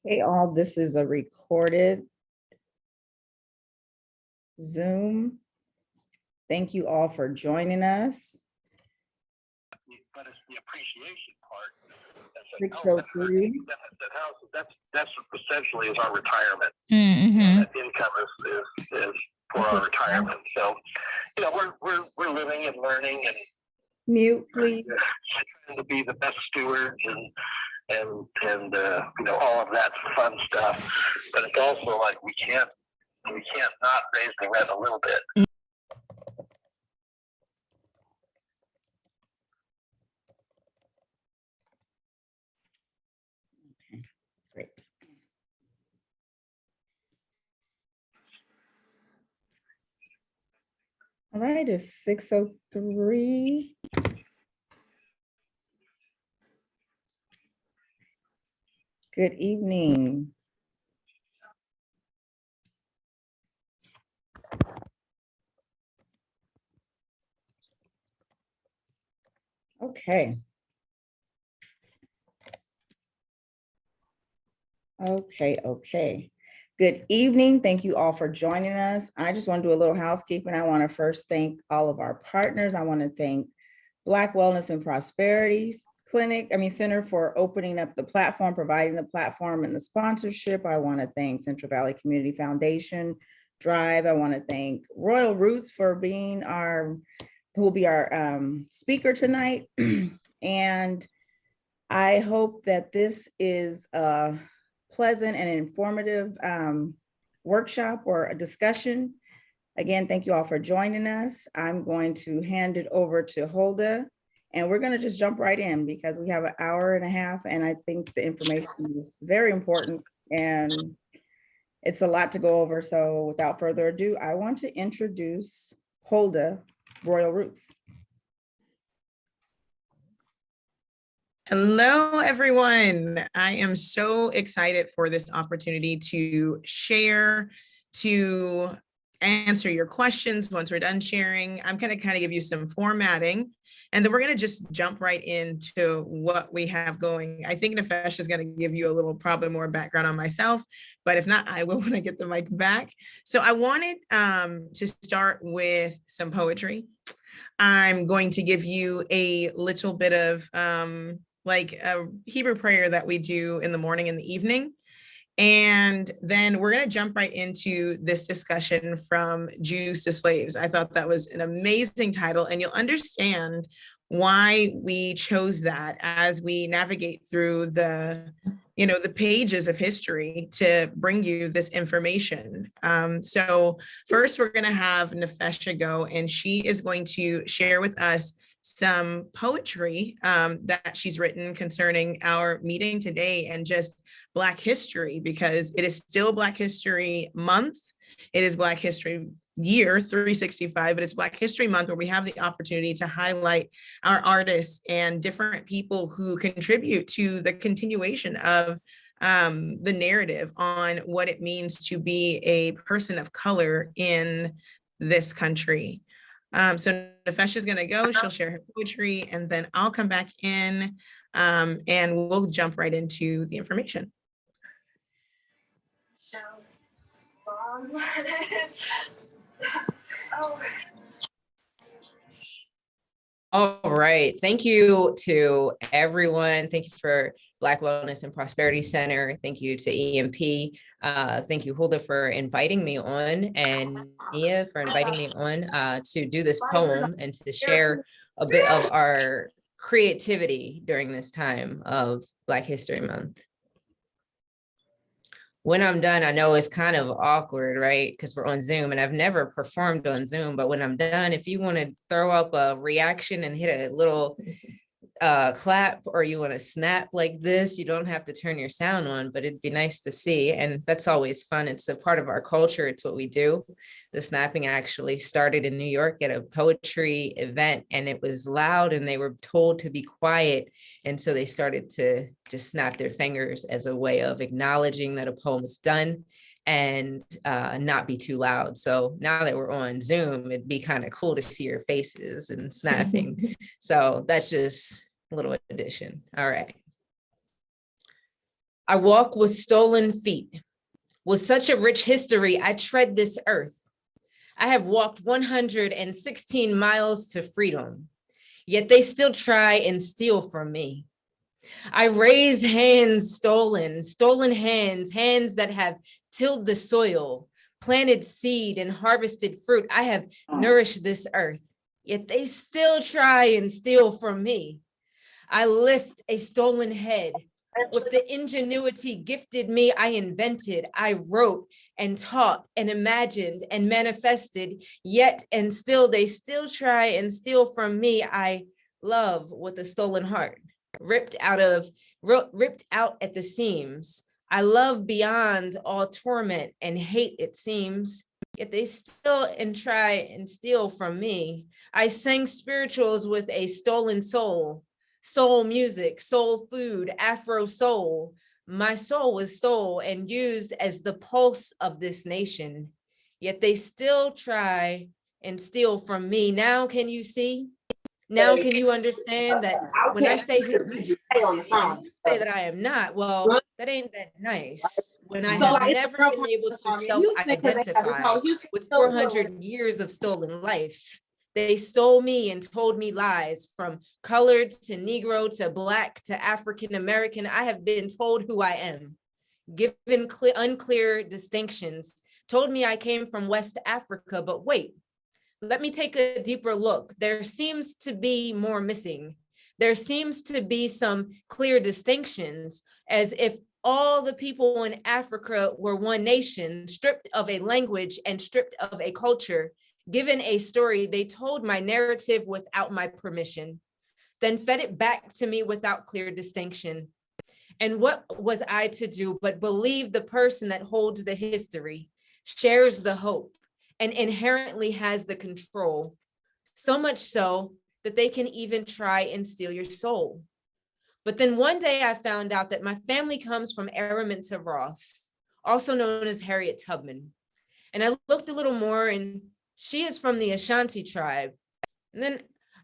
Hey all, this is a recorded Zoom. Thank you all for joining us. But it's the appreciation part. That's 603. That's essentially is our retirement. Mm-hmm. That income is for our retirement. So, we're living and learning and Mute, please. trying to be the best stewards and all of that fun stuff. But it's also like we can't not raise the rent a little bit. Great. All right, it's 6:03. Good evening. Okay. Okay. Good evening. Thank you all for joining us. I just want to do a little housekeeping. I want to first thank all of our partners. I want to thank Black Wellness and Prosperity Center for opening up the platform, providing the platform and the sponsorship. I want to thank Central Valley Community Foundation, DRIVE. I want to thank Royal Roots for being who will be our speaker tonight. And I hope that this is a pleasant and informative workshop or a discussion. Again, thank you all for joining us. I'm going to hand it over to Hulda, and we're going to just jump right in because we have an hour and a half, and I think the information is very important and it's a lot to go over. So without further ado, I want to introduce Hulda, Royal Roots. Hello, everyone. I am so excited for this opportunity to share, to answer your questions once we're done sharing. I'm going to kind of give you some formatting, and then we're going to just jump right into what we have going. I think Nefesh is going to give you a little, probably more background on myself, but if not, I will when I get the mic back. So I wanted to start with some poetry. I'm going to give you a little bit of like a Hebrew prayer that we do in the morning and the evening. And then we're going to jump right into this discussion from Jews to Slaves. I thought that was an amazing title, and you'll understand why we chose that as we navigate through the pages of history to bring you this information. So first, we're going to have Nefesha go, and she is going to share with us some poetry that she's written concerning our meeting today and just Black history, because it is still Black History Month. It is Black History Year 365, but it's Black History Month, where we have the opportunity to highlight our artists and different people who contribute to the continuation of the narrative on what it means to be a person of color in this country. So Nefesh is going to go, she'll share her poetry, and then I'll come back in and we'll jump right into the information. All right. Thank you to everyone. Thank you for Black Wellness and Prosperity Center. Thank you to EMP. Thank you, Hulda, for inviting me on, and Nia for inviting me on to do this poem and to share a bit of our creativity during this time of Black History Month. When I'm done, I know it's kind of awkward, right? Because we're on Zoom and I've never performed on Zoom, but when I'm done, if you want to throw up a reaction and hit a little clap, or you want to snap like this, you don't have to turn your sound on, but it'd be nice to see. And that's always fun. It's a part of our culture. It's what we do. The snapping actually started in New York at a poetry event, and it was loud and they were told to be quiet. And so they started to just snap their fingers as a way of acknowledging that a poem is done and not be too loud. So now that we're on Zoom, it'd be kind of cool to see your faces and snapping. So that's just a little addition. All right. I walk with stolen feet. With such a rich history, I tread this earth. I have walked 116 miles to freedom, yet they still try and steal from me. I raise hands stolen hands, hands that have tilled the soil, planted seed and harvested fruit. I have nourished this earth, yet they still try and steal from me. I lift a stolen head. With the ingenuity gifted me, I invented, I wrote and taught and imagined and manifested, yet and still they still try and steal from me. I love with a stolen heart, ripped out at the seams. I love beyond all torment and hate, it seems, yet they still and try and steal from me. I sang spirituals with a stolen soul. Soul music, soul food, Afro soul. My soul was stole and used as the pulse of this nation, yet they still try and steal from me. Now can you see? Now can you understand that when I say who I am, you say that I am not, well, that ain't that nice. When I have never been able to self-identify with 400 years of stolen life. They stole me and told me lies, from colored to Negro to Black to African American. I have been told who I am, given unclear distinctions, told me I came from West Africa, but wait, let me take a deeper look. There seems to be more missing. There seems to be some clear distinctions, as if all the people in Africa were one nation, stripped of a language and stripped of a culture. Given a story, they told my narrative without my permission, then fed it back to me without clear distinction. And what was I to do but believe the person that holds the history, shares the hope, and inherently has the control, so much so that they can even try and steal your soul. But then one day I found out that my family comes from Araminta Ross, also known as Harriet Tubman. And I looked a little more, and she is from the Ashanti tribe. And then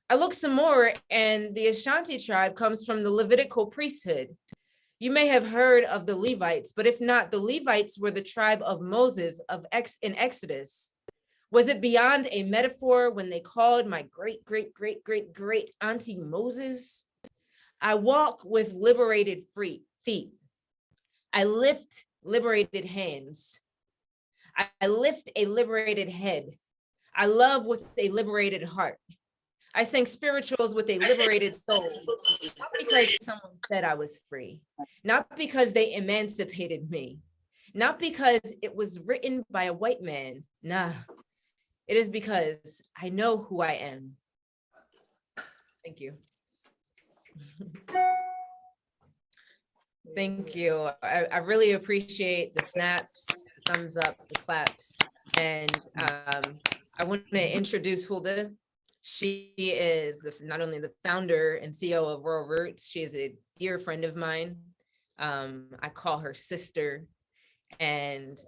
I looked some more, and the Ashanti tribe comes from the Levitical priesthood. You may have heard of the Levites, but if not, the Levites were the tribe of Moses in Exodus. Was it beyond a metaphor when they called my great, great, great, great, great auntie Moses? I walk with liberated feet. I lift liberated hands. I lift a liberated head. I love with a liberated heart. I sang spirituals with a liberated soul, not because someone said I was free, not because they emancipated me, not because it was written by a white man. Nah, it is because I know who I am. Thank you. Thank you. I really appreciate the snaps, the thumbs up, the claps. And I want to introduce Hulda. She is not only the founder and CEO of Rural Roots, she is a dear friend of mine. I call her sister. And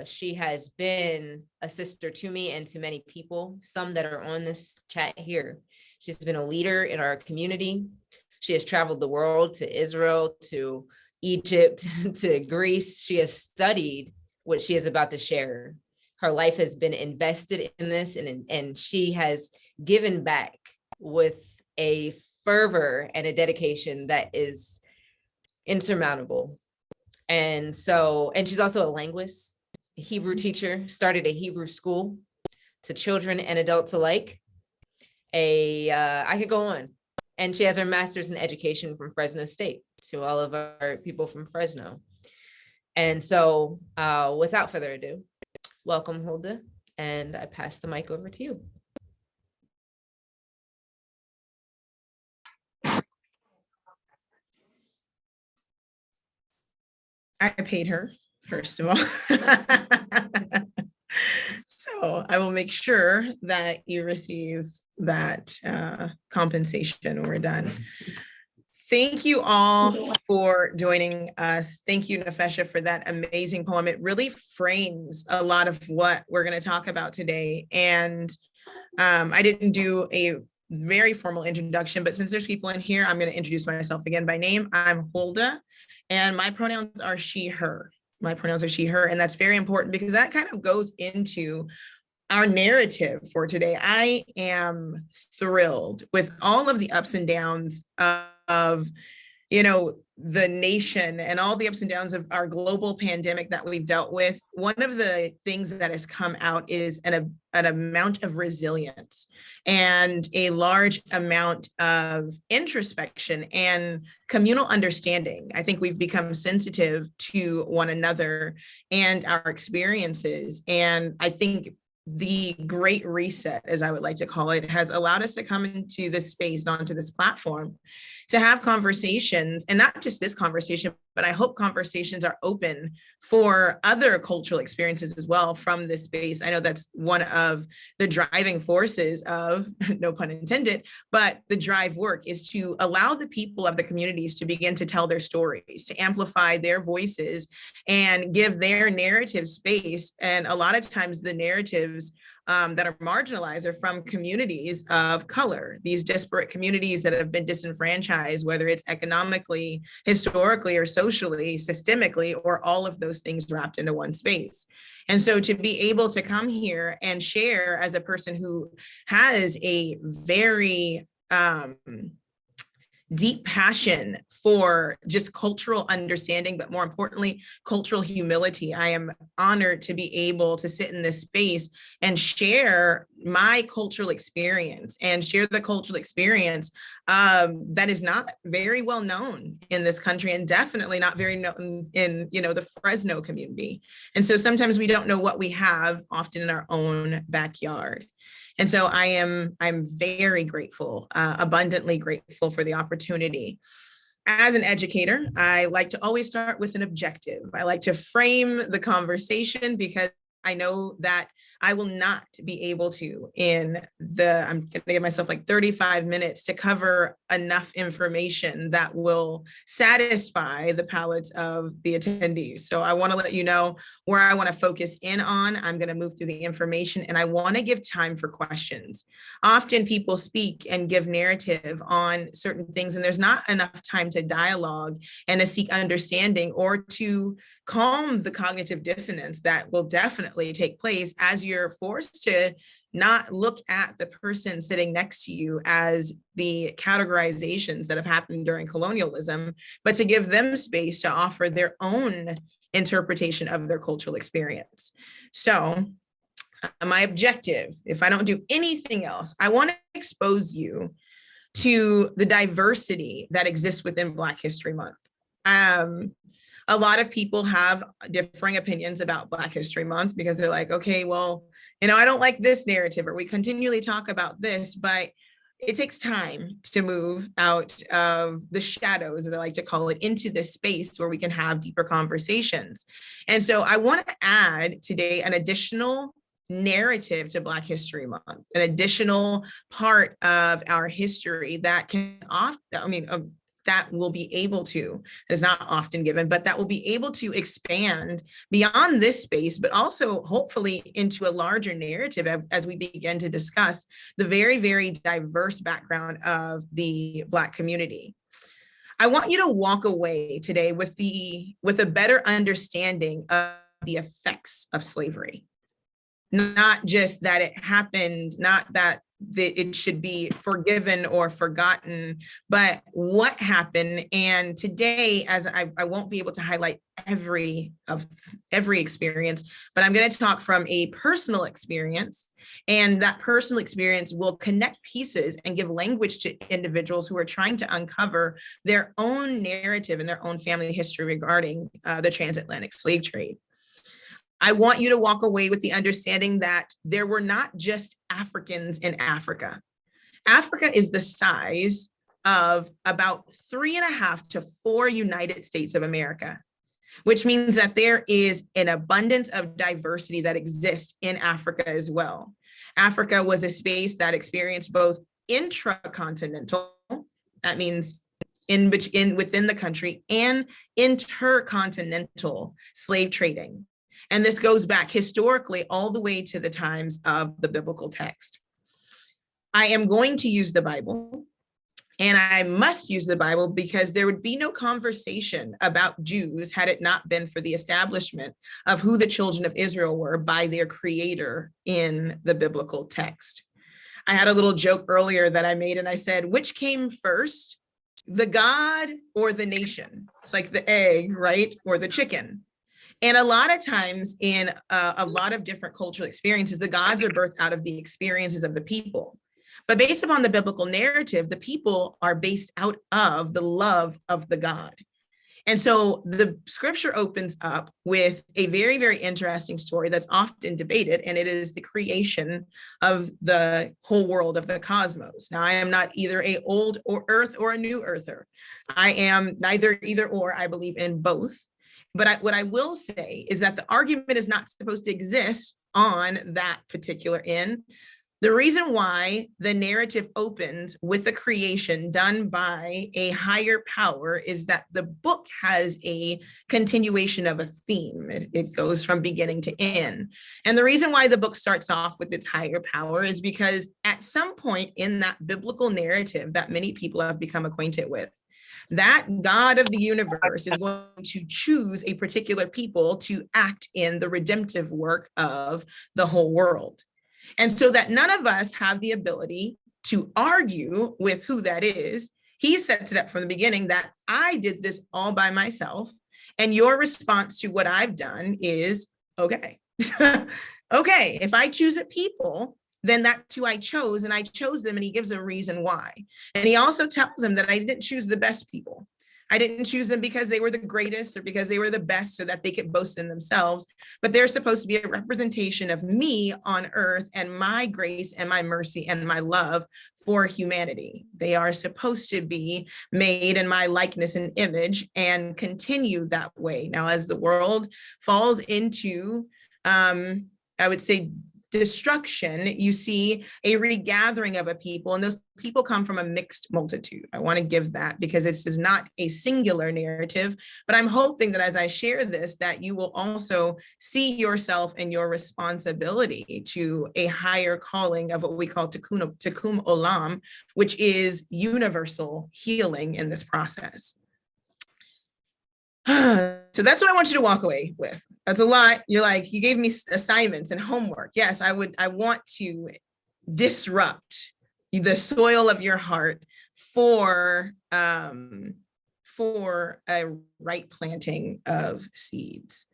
she has been a sister to me and to many people, some that are on this chat here. She's been a leader in our community. She has traveled the world, to Israel, to Egypt, to Greece. She has studied what she is about to share. Her life has been invested in this, and she has given back with a fervor and a dedication that is insurmountable. And she's also a linguist, a Hebrew teacher, started a Hebrew school to children and adults alike. I could go on. And she has her master's in education from Fresno State, to all of our people from Fresno. And so without further ado, welcome, Hulda, and I pass the mic over to you. I paid her, first of all. So I will make sure that you receive that compensation when we're done. Thank you all for joining us. Thank you, Nefesha, for that amazing poem. It really frames a lot of what we're going to talk about today. And I didn't do a very formal introduction, but since there's people in here, I'm going to introduce myself again by name. I'm Hulda, and my pronouns are she, her. My pronouns are she, her, and that's very important because that kind of goes into our narrative for today. I am thrilled with all of the ups and downs of the nation and all the ups and downs of our global pandemic that we've dealt with. One of the things that has come out is an amount of resilience and a large amount of introspection and communal understanding. I think we've become sensitive to one another and our experiences. And I think the Great Reset, as I would like to call it, has allowed us to come into this space, onto this platform, to have conversations, and not just this conversation, but I hope conversations are open for other cultural experiences as well from this space. I know that's one of the driving forces of, no pun intended, but the DRIVE work is to allow the people of the communities to begin to tell their stories, to amplify their voices and give their narrative space. And a lot of times the narratives that are marginalized are from communities of color, these disparate communities that have been disenfranchised, whether it's economically, historically, or socially, systemically, or all of those things wrapped into one space. And so to be able to come here and share as a person who has a very deep passion for just cultural understanding, but more importantly, cultural humility. I am honored to be able to sit in this space and share my cultural experience and share the cultural experience that is not very well known in this country and definitely not very known in, the Fresno community. And so sometimes we don't know what we have often in our own backyard. And so I'm very grateful, abundantly grateful for the opportunity. As an educator, I like to always start with an objective. I like to frame the conversation because I know that I will not be able to I'm going to give myself like 35 minutes to cover enough information that will satisfy the palates of the attendees. So I want to let you know where I want to focus in on. I'm going to move through the information and I want to give time for questions. Often people speak and give narrative on certain things and there's not enough time to dialogue and to seek understanding or to calm the cognitive dissonance that will definitely take place as you're forced to not look at the person sitting next to you as the categorizations that have happened during colonialism, but to give them space to offer their own interpretation of their cultural experience. So my objective, if I don't do anything else, I want to expose you to the diversity that exists within Black History Month. A lot of people have differing opinions about Black History Month because they're like, okay, well, I don't like this narrative, or we continually talk about this, but it takes time to move out of the shadows, as I like to call it, into this space where we can have deeper conversations. And so I want to add today an additional narrative to Black History Month, an additional part of our history that can that will be able to, is not often given, but that will be able to expand beyond this space, but also hopefully into a larger narrative as we begin to discuss the very, very diverse background of the Black community. I want you to walk away today with a better understanding of the effects of slavery. Not just that it happened, not that it should be forgiven or forgotten, but what happened. And today, as I won't be able to highlight every experience, but I'm going to talk from a personal experience, and that personal experience will connect pieces and give language to individuals who are trying to uncover their own narrative and their own family history regarding the transatlantic slave trade. I want you to walk away with the understanding that there were not just Africans in Africa. Africa is the size of about 3.5 to 4 United States of America, which means that there is an abundance of diversity that exists in Africa as well. Africa was a space that experienced both intracontinental, that means within the country, and intercontinental slave trading. And this goes back historically all the way to the times of the biblical text. I am going to use the Bible, and I must use the Bible because there would be no conversation about Jews had it not been for the establishment of who the children of Israel were by their creator in the biblical text. I had a little joke earlier that I made, and I said, which came first, the God or the nation? It's like the egg, right? Or the chicken. And a lot of times in a lot of different cultural experiences, the gods are birthed out of the experiences of the people. But based upon the biblical narrative, the people are based out of the love of the God. And so the scripture opens up with a very, very interesting story that's often debated, and it is the creation of the whole world, of the cosmos. Now, I am not either an old or earth or a new earther. I am neither either or. I believe in both. But what I will say is that the argument is not supposed to exist on that particular end. The reason why the narrative opens with a creation done by a higher power is that the book has a continuation of a theme. It goes from beginning to end. And the reason why the book starts off with its higher power is because at some point in that biblical narrative that many people have become acquainted with, that God of the universe is going to choose a particular people to act in the redemptive work of the whole world. And so that none of us have the ability to argue with who that is. He sets it up from the beginning that I did this all by myself. And your response to what I've done is, okay, okay, if I choose a people, then that's who I chose, and I chose them, and he gives a reason why. And he also tells them that I didn't choose the best people. I didn't choose them because they were the greatest or because they were the best so that they could boast in themselves, but they're supposed to be a representation of me on earth and my grace and my mercy and my love for humanity. They are supposed to be made in my likeness and image and continue that way. Now, as the world falls into, I would say, destruction, you see a regathering of a people, and those people come from a mixed multitude. I want to give that because this is not a singular narrative, but I'm hoping that as I share this, that you will also see yourself and your responsibility to a higher calling of what we call tikkun olam, which is universal healing in this process. So that's what I want you to walk away with. That's a lot. You're like, you gave me assignments and homework. Yes, I want to disrupt the soil of your heart for a right planting of seeds.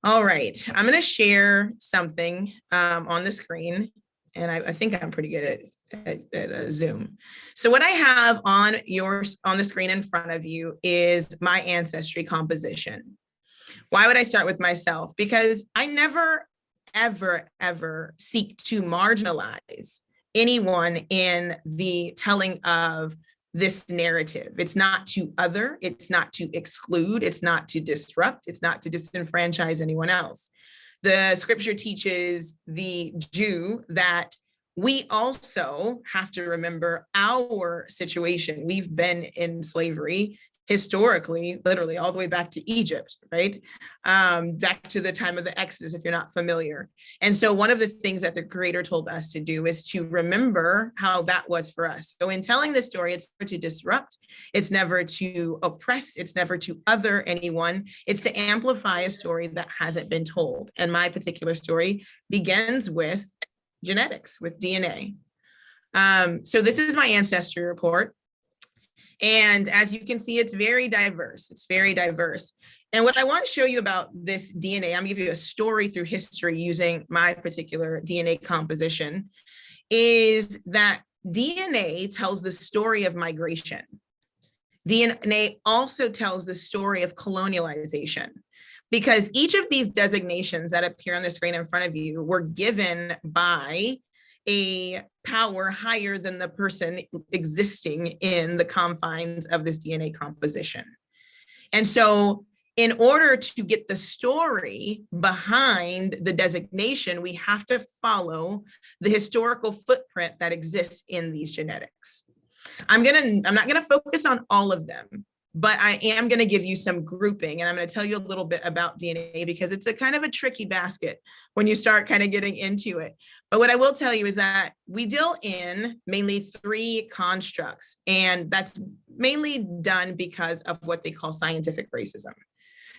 All right, I'm going to share something on the screen. And I think I'm pretty good at Zoom. So what I have on the screen in front of you is my ancestry composition. Why would I start with myself? Because I never, ever, ever seek to marginalize anyone in the telling of this narrative. It's not to other, it's not to exclude, it's not to disrupt, it's not to disenfranchise anyone else. The scripture teaches the Jew that we also have to remember our situation. We've been in slavery historically, literally all the way back to Egypt, right? Back to the time of the Exodus, if you're not familiar. And so one of the things that the Creator told us to do is to remember how that was for us. So in telling this story, it's never to disrupt, it's never to oppress, it's never to other anyone, it's to amplify a story that hasn't been told. And my particular story begins with genetics, with DNA. So this is my ancestry report. And as you can see, it's very diverse. It's very diverse. And what I want to show you about this DNA, I'm going to give you a story through history using my particular DNA composition, is that DNA tells the story of migration. DNA also tells the story of colonialization, because each of these designations that appear on the screen in front of you were given by a power higher than the person existing in the confines of this DNA composition. And so in order to get the story behind the designation, we have to follow the historical footprint that exists in these genetics. I'm not gonna focus on all of them, but I am going to give you some grouping, and I'm going to tell you a little bit about DNA because it's a kind of a tricky basket when you start kind of getting into it. But what I will tell you is that we deal in mainly 3 constructs, and that's mainly done because of what they call scientific racism.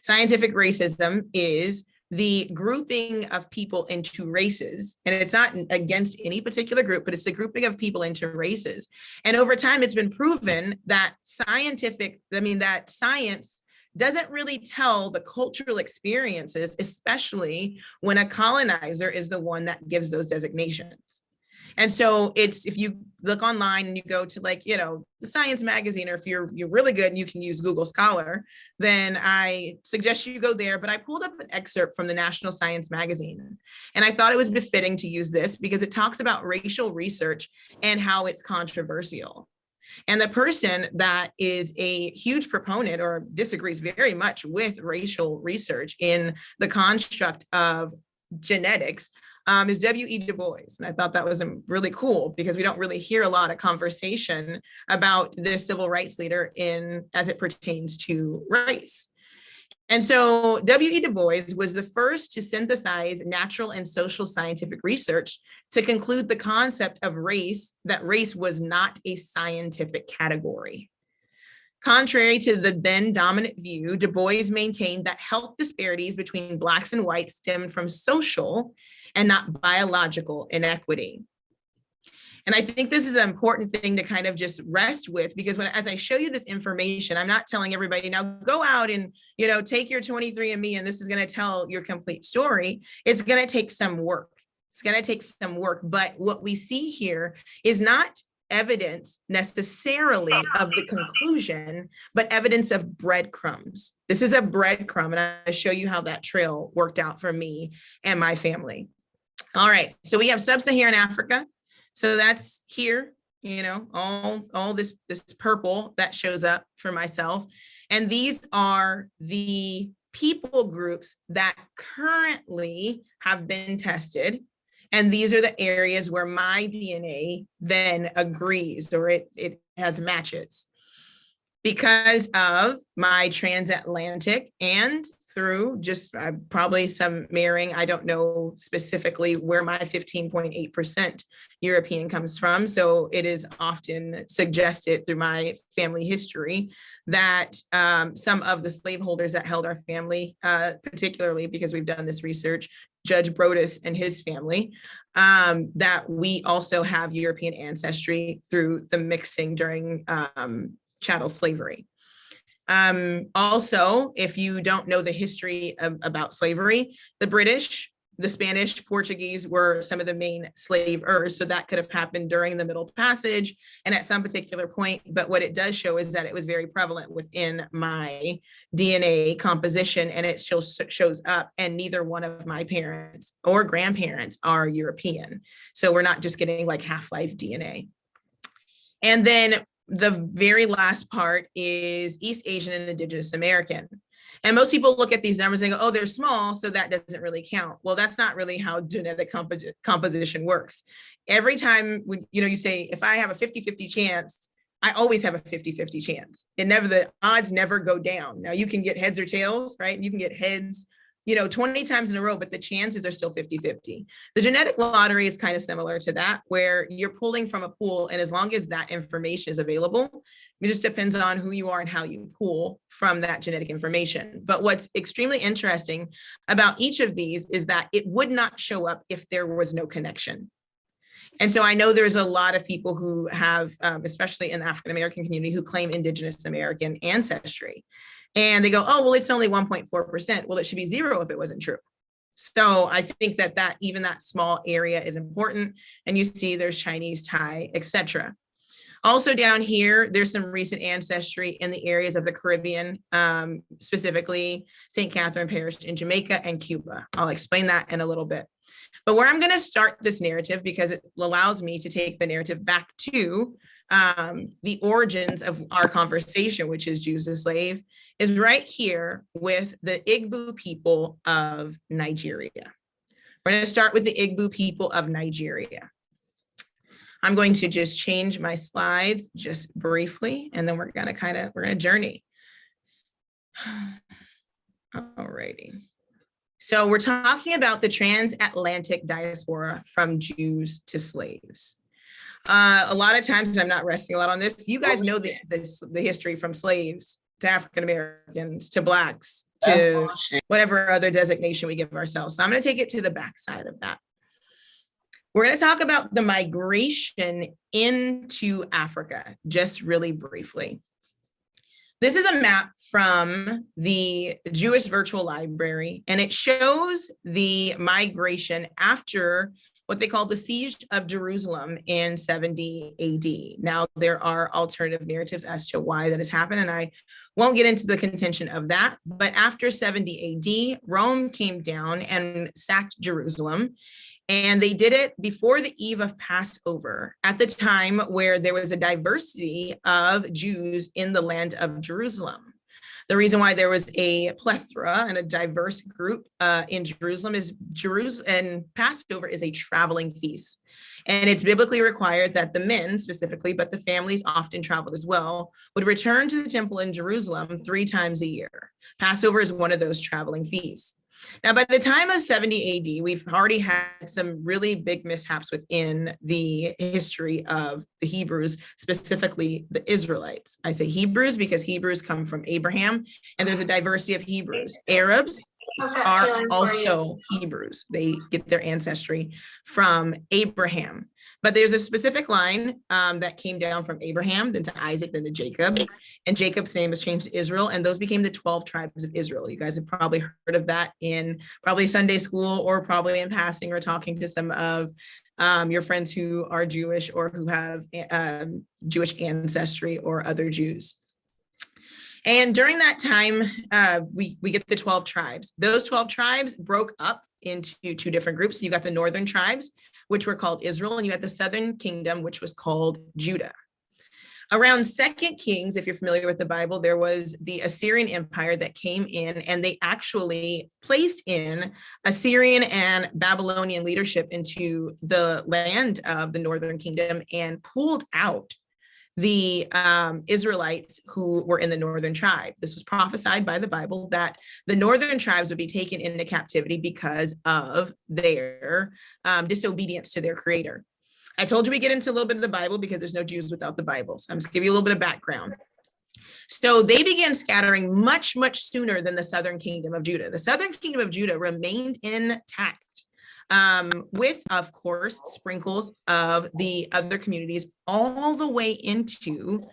Scientific racism is the grouping of people into races, and it's not against any particular group, but it's a grouping of people into races. And over time, it's been proven that science doesn't really tell the cultural experiences, especially when a colonizer is the one that gives those designations. And so it's, if you look online and you go to the Science magazine, or if you're really good and you can use Google Scholar, then I suggest you go there. But I pulled up an excerpt from the National Science magazine, and I thought it was befitting to use this because it talks about racial research and how it's controversial. And the person that is a huge proponent or disagrees very much with racial research in the construct of genetics is W.E. Du Bois. And I thought that was really cool because we don't really hear a lot of conversation about this civil rights leader as it pertains to race. And so W.E. Du Bois was the first to synthesize natural and social scientific research to conclude the concept of race, that race was not a scientific category. Contrary to the then dominant view, Du Bois maintained that health disparities between Blacks and whites stemmed from social and not biological inequity. And I think this is an important thing to kind of just rest with, because as I show you this information, I'm not telling everybody, now go out and, take your 23andMe and this is going to tell your complete story. It's going to take some work. It's going to take some work. But what we see here is not evidence necessarily of the conclusion, but evidence of breadcrumbs. This is a breadcrumb, and I'll show you how that trail worked out for me and my family. All right, so we have sub-Saharan Africa. So that's here, all this purple that shows up for myself. And these are the people groups that currently have been tested. And these are the areas where my DNA then agrees, or it has matches. Because of my transatlantic and through just probably some marrying, I don't know specifically where my 15.8% European comes from. So it is often suggested through my family history that some of the slaveholders that held our family, particularly because we've done this research, Judge Brodus and his family, that we also have European ancestry through the mixing during chattel slavery. Also, if you don't know the history about slavery, the British, the Spanish, Portuguese were some of the main slavers. So that could have happened during the Middle Passage and at some particular point. But what it does show is that it was very prevalent within my DNA composition, and it still shows up. And neither one of my parents or grandparents are European. So we're not just getting like half-life DNA. And then the very last part is East Asian and Indigenous American. And most people look at these numbers and go, oh, they're small, so that doesn't really count. Well, that's not really how genetic composition works. Every time you say, if I have a 50-50 chance, I always have a 50-50 chance. The odds never go down. Now you can get heads or tails, right? You can get heads 20 times in a row, but the chances are still 50-50. The genetic lottery is kind of similar to that, where you're pulling from a pool, and as long as that information is available, it just depends on who you are and how you pull from that genetic information. But what's extremely interesting about each of these is that it would not show up if there was no connection. And so I know there's a lot of people who have, especially in the African American community, who claim Indigenous American ancestry. And they go, oh, well, it's only 1.4%. Well, it should be 0 if it wasn't true. So I think that even that small area is important. And you see there's Chinese, Thai, etc. Also down here, there's some recent ancestry in the areas of the Caribbean, specifically St. Catherine Parish in Jamaica and Cuba. I'll explain that in a little bit. But where I'm going to start this narrative, because it allows me to take the narrative back to the origins of our conversation, which is Jews as slave, is right here with the Igbo people of Nigeria. We're going to start with the Igbo people of Nigeria. I'm going to just change my slides just briefly, and then we're going to journey. Alrighty. So we're talking about the transatlantic diaspora from Jews to slaves. A lot of times, I'm not resting a lot on this. You guys know the history from slaves to African Americans to Blacks to whatever other designation we give ourselves. So I'm going to take it to the backside of that. We're going to talk about the migration into Africa, just really briefly. This is a map from the Jewish Virtual Library, and it shows the migration after what they call the Siege of Jerusalem in 70 AD. Now, there are alternative narratives as to why that has happened, and I won't get into the contention of that, but after 70 AD, Rome came down and sacked Jerusalem. And they did it before the eve of Passover, at the time where there was a diversity of Jews in the land of Jerusalem. The reason why there was a plethora and a diverse group in Jerusalem is and Passover is a traveling feast. And it's biblically required that the men specifically, but the families often traveled as well, would return to the temple in Jerusalem 3 times a year. Passover is one of those traveling feasts. Now, by the time of 70 AD, we've already had some really big mishaps within the history of the Hebrews, specifically the Israelites. I say Hebrews because Hebrews come from Abraham, and there's a diversity of Hebrews. Arabs are also Hebrews. They get their ancestry from Abraham. But there's a specific line that came down from Abraham, then to Isaac, then to Jacob. And Jacob's name was changed to Israel, and those became the 12 tribes of Israel. You guys have probably heard of that in probably Sunday school or probably in passing or talking to some of your friends who are Jewish or who have Jewish ancestry or other Jews. And during that time, we get the 12 tribes. Those 12 tribes broke up into 2 different groups. You got the northern tribes, which were called Israel, and you had the southern kingdom, which was called Judah. Around 2 Kings, if you're familiar with the Bible, there was the Assyrian Empire that came in, and they actually placed in Assyrian and Babylonian leadership into the land of the northern kingdom and pulled out the Israelites who were in the northern tribe. This was prophesied by the Bible that the northern tribes would be taken into captivity because of their disobedience to their creator. I told you we get into a little bit of the Bible because there's no Jews without the Bible. So I'm just gonna give you a little bit of background. So they began scattering much, much sooner than the southern kingdom of Judah. The southern kingdom of Judah remained intact. With, of course, sprinkles of the other communities all the way into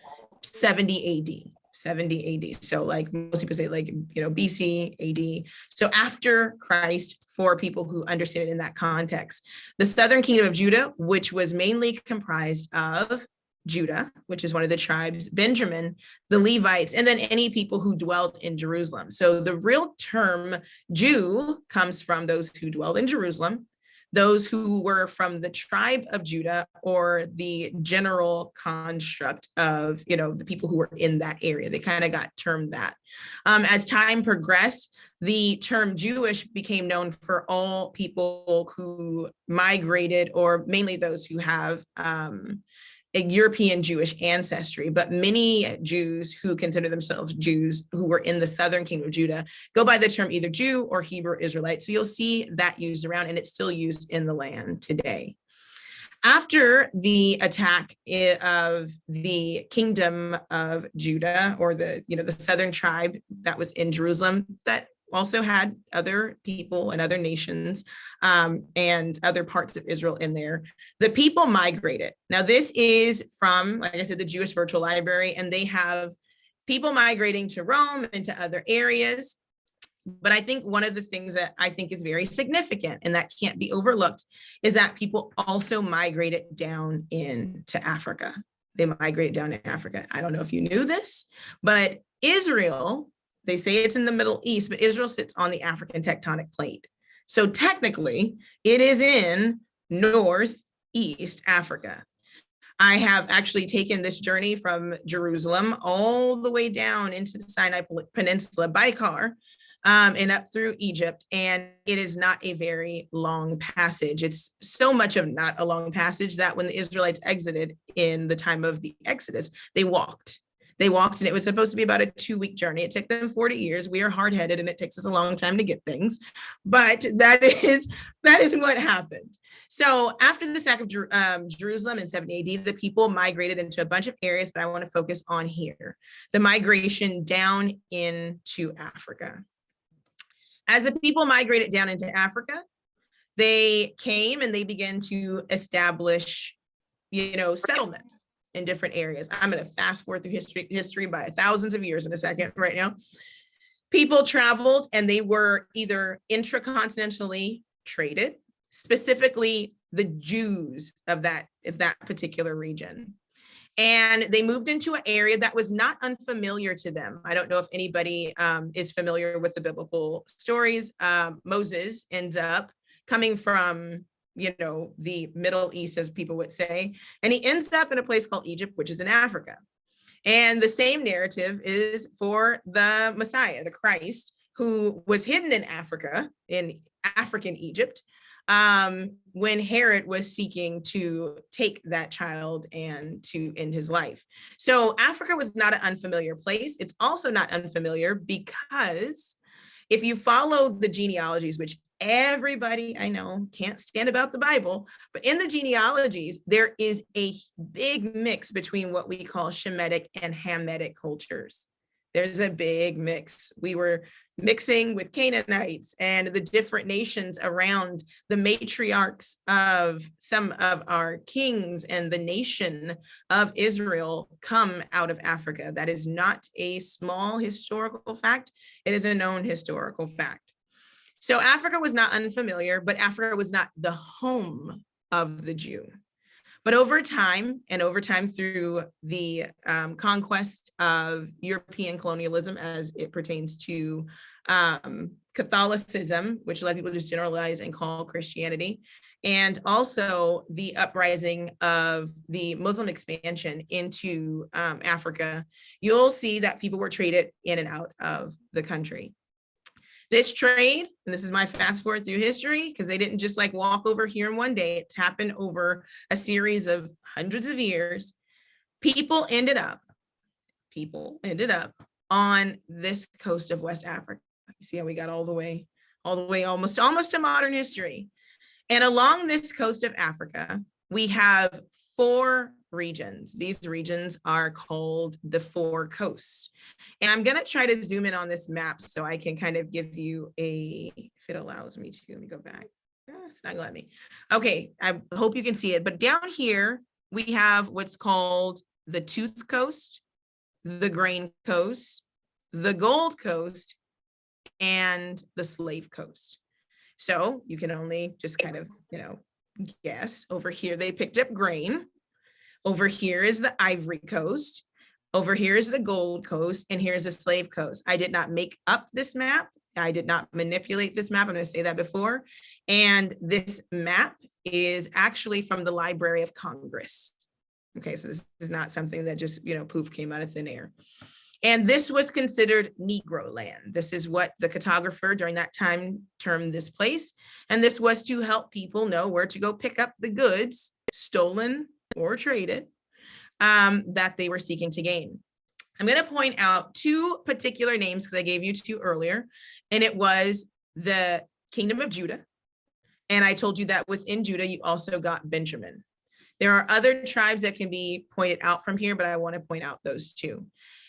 70 AD. So like most people say, like, BC, AD. So after Christ, for people who understand it in that context. The southern kingdom of Judah, which was mainly comprised of Judah, which is one of the tribes, Benjamin, the Levites, and then any people who dwelt in Jerusalem. So the real term Jew comes from those who dwelled in Jerusalem, those who were from the tribe of Judah, or the general construct of, the people who were in that area. They kind of got termed that. As time progressed, the term Jewish became known for all people who migrated, or mainly those who have a European Jewish ancestry, but many Jews who consider themselves Jews who were in the southern kingdom of Judah go by the term either Jew or Hebrew Israelite. So you'll see that used around, and it's still used in the land today. After the attack of the kingdom of Judah, or the southern tribe that was in Jerusalem, that also had other people and other nations and other parts of Israel in there, the people migrated. Now, this is from, like I said, the Jewish Virtual Library, and they have people migrating to Rome and to other areas. But I think one of the things that I think is very significant and that can't be overlooked is that people also migrated down into Africa. They migrated down to Africa. I don't know if you knew this, but Israel, they say it's in the Middle East, but Israel sits on the African tectonic plate. So technically, it is in Northeast Africa. I have actually taken this journey from Jerusalem all the way down into the Sinai Peninsula by car and up through Egypt. And it is not a very long passage. It's so much of not a long passage that when the Israelites exited in the time of the Exodus, they walked. They walked, and it was supposed to be about a 2-week journey. It took them 40 years. We are hard-headed, and it takes us a long time to get things, but that is what happened. So after the sack of Jerusalem in 70 AD, the people migrated into a bunch of areas, but I want to focus on here, the migration down into Africa. As the people migrated down into Africa, they came and they began to establish, settlements in different areas. I'm going to fast forward through history by thousands of years in a second right now. People traveled, and they were either intracontinentally traded, specifically the Jews of that particular region. And they moved into an area that was not unfamiliar to them. I don't know if anybody is familiar with the biblical stories. Moses ends up coming from the Middle East, as people would say, and he ends up in a place called Egypt, which is in Africa. And the same narrative is for the Messiah, the Christ, who was hidden in Africa, in African Egypt, when Herod was seeking to take that child and to end his life. So Africa was not an unfamiliar place. It's also not unfamiliar because if you follow the genealogies, which everybody I know can't stand about the Bible, but in the genealogies, there is a big mix between what we call Shemitic and Hamitic cultures. There's a big mix. We were mixing with Canaanites and the different nations around. The matriarchs of some of our kings and the nation of Israel come out of Africa. That is not a small historical fact. It is a known historical fact. So Africa was not unfamiliar, but Africa was not the home of the Jew. But over time through the conquest of European colonialism as it pertains to Catholicism, which a lot of people just generalize and call Christianity, and also the uprising of the Muslim expansion into Africa, you'll see that people were traded in and out of the country. This trade, and this is my fast forward through history, because they didn't just like walk over here in one day. It happened over a series of hundreds of years. People ended up on this coast of West Africa. You see how we got all the way almost to modern history. And along this coast of Africa, we have 4 regions. These regions are called the 4 coasts. And I'm going to try to zoom in on this map so I can kind of give you if it allows me to. Let me go back. It's not going to let me. Okay, I hope you can see it. But down here, we have what's called the Tooth Coast, the Grain Coast, the Gold Coast, and the Slave Coast. So you can only just kind of, guess. Over here, they picked up grain. Over here is the Ivory Coast. Over here is the Gold Coast, and here's the Slave Coast. I did not make up this map. I did not manipulate this map. I'm going to say that before. And this map is actually from the Library of Congress. Okay, so this is not something that just, poof, came out of thin air. And this was considered Negro land. This is what the cartographer during that time termed this place. And this was to help people know where to go pick up the goods, stolen or traded, that they were seeking to gain. I'm going to point out 2 particular names because I gave you 2 earlier, and it was the Kingdom of Judah. And I told you that within Judah, you also got Benjamin. There are other tribes that can be pointed out from here, but I want to point out those 2.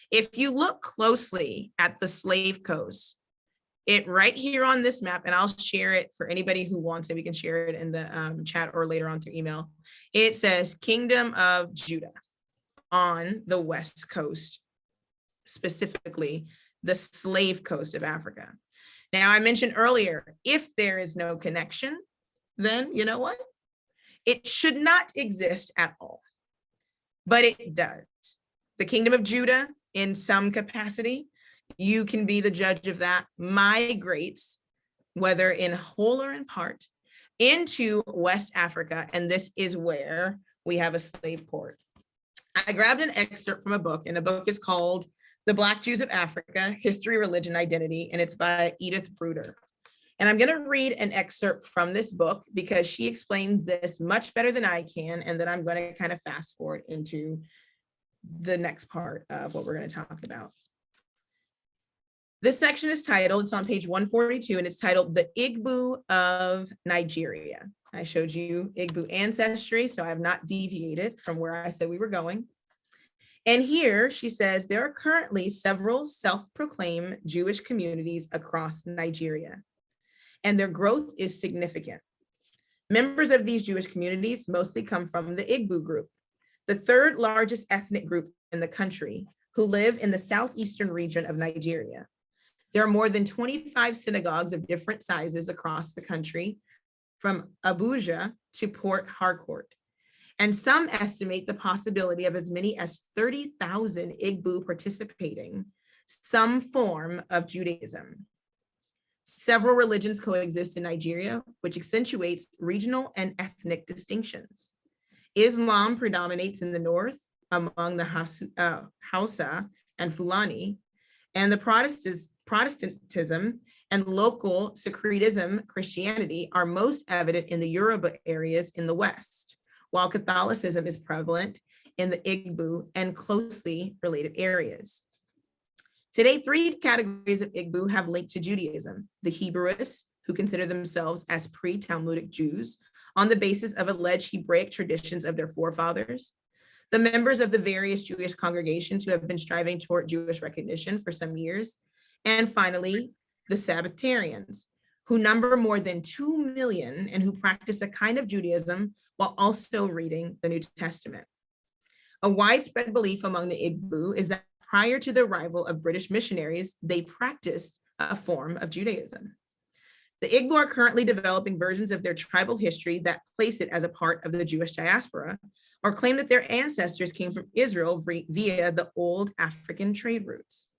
If you look closely at the Slave Coast, it right here on this map, and I'll share it for anybody who wants it. We can share it in the chat or later on through email. It says Kingdom of Judah on the West Coast, specifically the Slave Coast of Africa. Now, I mentioned earlier, if there is no connection, then you know what? It should not exist at all, but it does. The Kingdom of Judah, in some capacity, you can be the judge of that, migrates, whether in whole or in part, into West Africa. And this is where we have a slave port. I grabbed an excerpt from a book, and the book is called The Black Jews of Africa, History, Religion, Identity, and it's by Edith Bruder. And I'm going to read an excerpt from this book because she explained this much better than I can, and then I'm going to kind of fast forward into the next part of what we're going to talk about. This section is titled, it's on page 142, and it's titled The Igbo of Nigeria. I showed you Igbo ancestry, so I have not deviated from where I said we were going. And here she says, there are currently several self-proclaimed Jewish communities across Nigeria, and their growth is significant. Members of these Jewish communities mostly come from the Igbo group, the third largest ethnic group in the country, who live in the southeastern region of Nigeria. There are more than 25 synagogues of different sizes across the country, from Abuja to Port Harcourt. And some estimate the possibility of as many as 30,000 Igbo participating some form of Judaism. Several religions coexist in Nigeria, which accentuates regional and ethnic distinctions. Islam predominates in the north among the Hausa and Fulani, and the Protestantism and local Syncretism Christianity are most evident in the Yoruba areas in the west, while Catholicism is prevalent in the Igbo and closely related areas. Today, three categories of Igbo have linked to Judaism: the Hebrewists, who consider themselves as pre-Talmudic Jews on the basis of alleged Hebraic traditions of their forefathers; the members of the various Jewish congregations who have been striving toward Jewish recognition for some years; and finally, the Sabbatarians, who number more than 2 million and who practice a kind of Judaism while also reading the New Testament. A widespread belief among the Igbo is that prior to the arrival of British missionaries, they practiced a form of Judaism. The Igbo are currently developing versions of their tribal history that place it as a part of the Jewish diaspora, or claim that their ancestors came from Israel via the old African trade routes.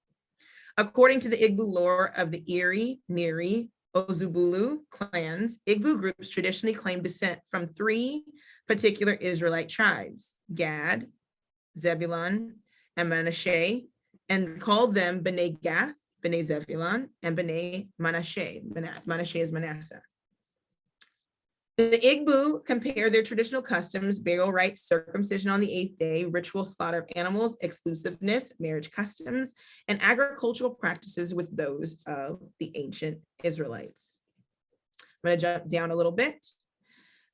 According to the Igbo lore of the Iri, Niri, Ozubulu clans, Igbo groups traditionally claim descent from three particular Israelite tribes: Gad, Zebulun, and Manasseh, and called them B'nai Gath, B'nai Zebulun, and B'nai Manasseh. Manasseh is Manasseh. The Igbo compare their traditional customs, burial rites, circumcision on the 8th day, ritual slaughter of animals, exclusiveness, marriage customs, and agricultural practices with those of the ancient Israelites. I'm going to jump down a little bit.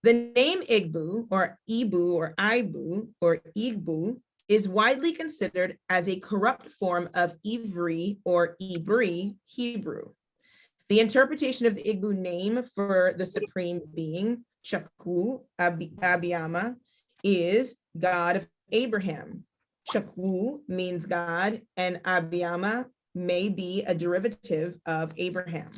The name Igbo or Ibu or Ibu or Igbo is widely considered as a corrupt form of Ivri or Ibri Hebrew. The interpretation of the Igbo name for the supreme being, Shaku Abiyama, is God of Abraham. Shaku means God, and Abiyama may be a derivative of Abraham.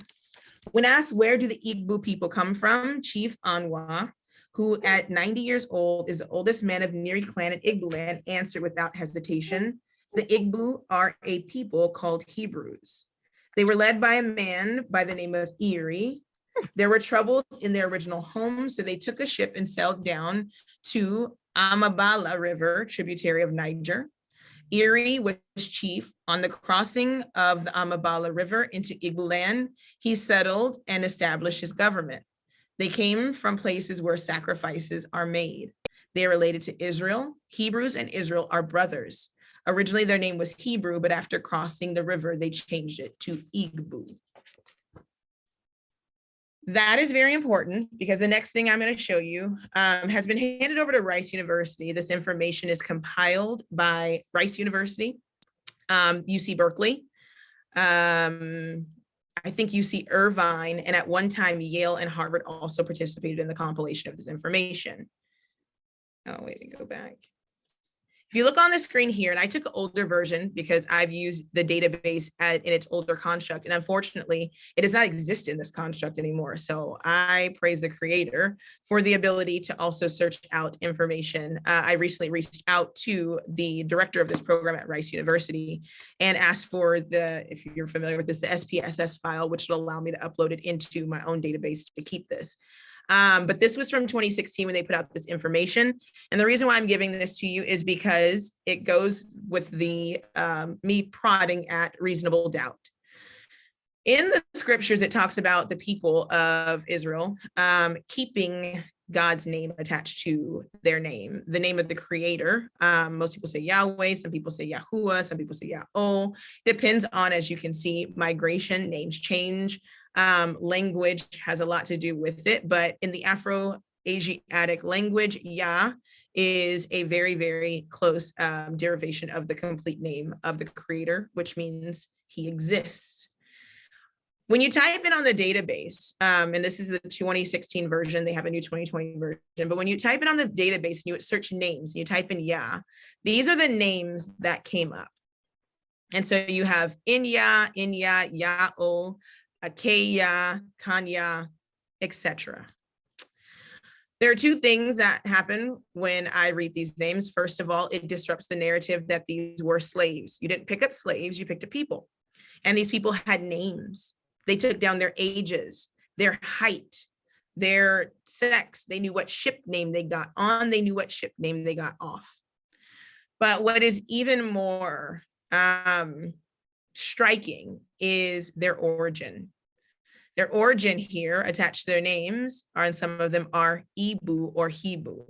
When asked where do the Igbo people come from, Chief Anwa, who at 90 years old is the oldest man of Niri clan in Igbo land, answered without hesitation, the Igbo are a people called Hebrews. They were led by a man by the name of Iri. There were troubles in their original home, so they took a ship and sailed down to Amabala River, tributary of Niger. Iri was chief. On the crossing of the Amabala River into Igbo land, he settled and established his government. They came from places where sacrifices are made. They are related to Israel. Hebrews and Israel are brothers. Originally, their name was Hebrew, but after crossing the river, they changed it to Igbo. That is very important because the next thing I'm going to show you has been handed over to Rice University. This information is compiled by Rice University, UC Berkeley, I think UC Irvine, and at one time, Yale and Harvard also participated in the compilation of this information. Oh, wait, go back. If you look on the screen here, and I took an older version because I've used the database in its older construct, and unfortunately, it does not exist in this construct anymore. So I praise the creator for the ability to also search out information. I recently reached out to the director of this program at Rice University and asked for if you're familiar with this, the SPSS file, which will allow me to upload it into my own database to keep this. But this was from 2016 when they put out this information. And the reason why I'm giving this to you is because it goes with the me prodding at reasonable doubt. In the scriptures, it talks about the people of Israel keeping God's name attached to their name, the name of the creator. Most people say Yahweh, some people say Yahuwah, some people say Yah'o. Depends on, as you can see, migration, names change. Language has a lot to do with it, but in the Afro-Asiatic language, Yah is a very, very close derivation of the complete name of the creator, which means he exists. When you type it on the database, and this is the 2016 version, they have a new 2020 version, but when you type it on the database and you search names, and you type in Yah, these are the names that came up. And so you have Inya, Ya'o, Akeya, Kanya, etc. There are two things that happen when I read these names. First of all, it disrupts the narrative that these were slaves. You didn't pick up slaves, you picked up people. And these people had names. They took down their ages, their height, their sex. They knew what ship name they got on. They knew what ship name they got off. But what is even more striking is their origin. Their origin here attached to their names are, and some of them are Igbo or Hebrew.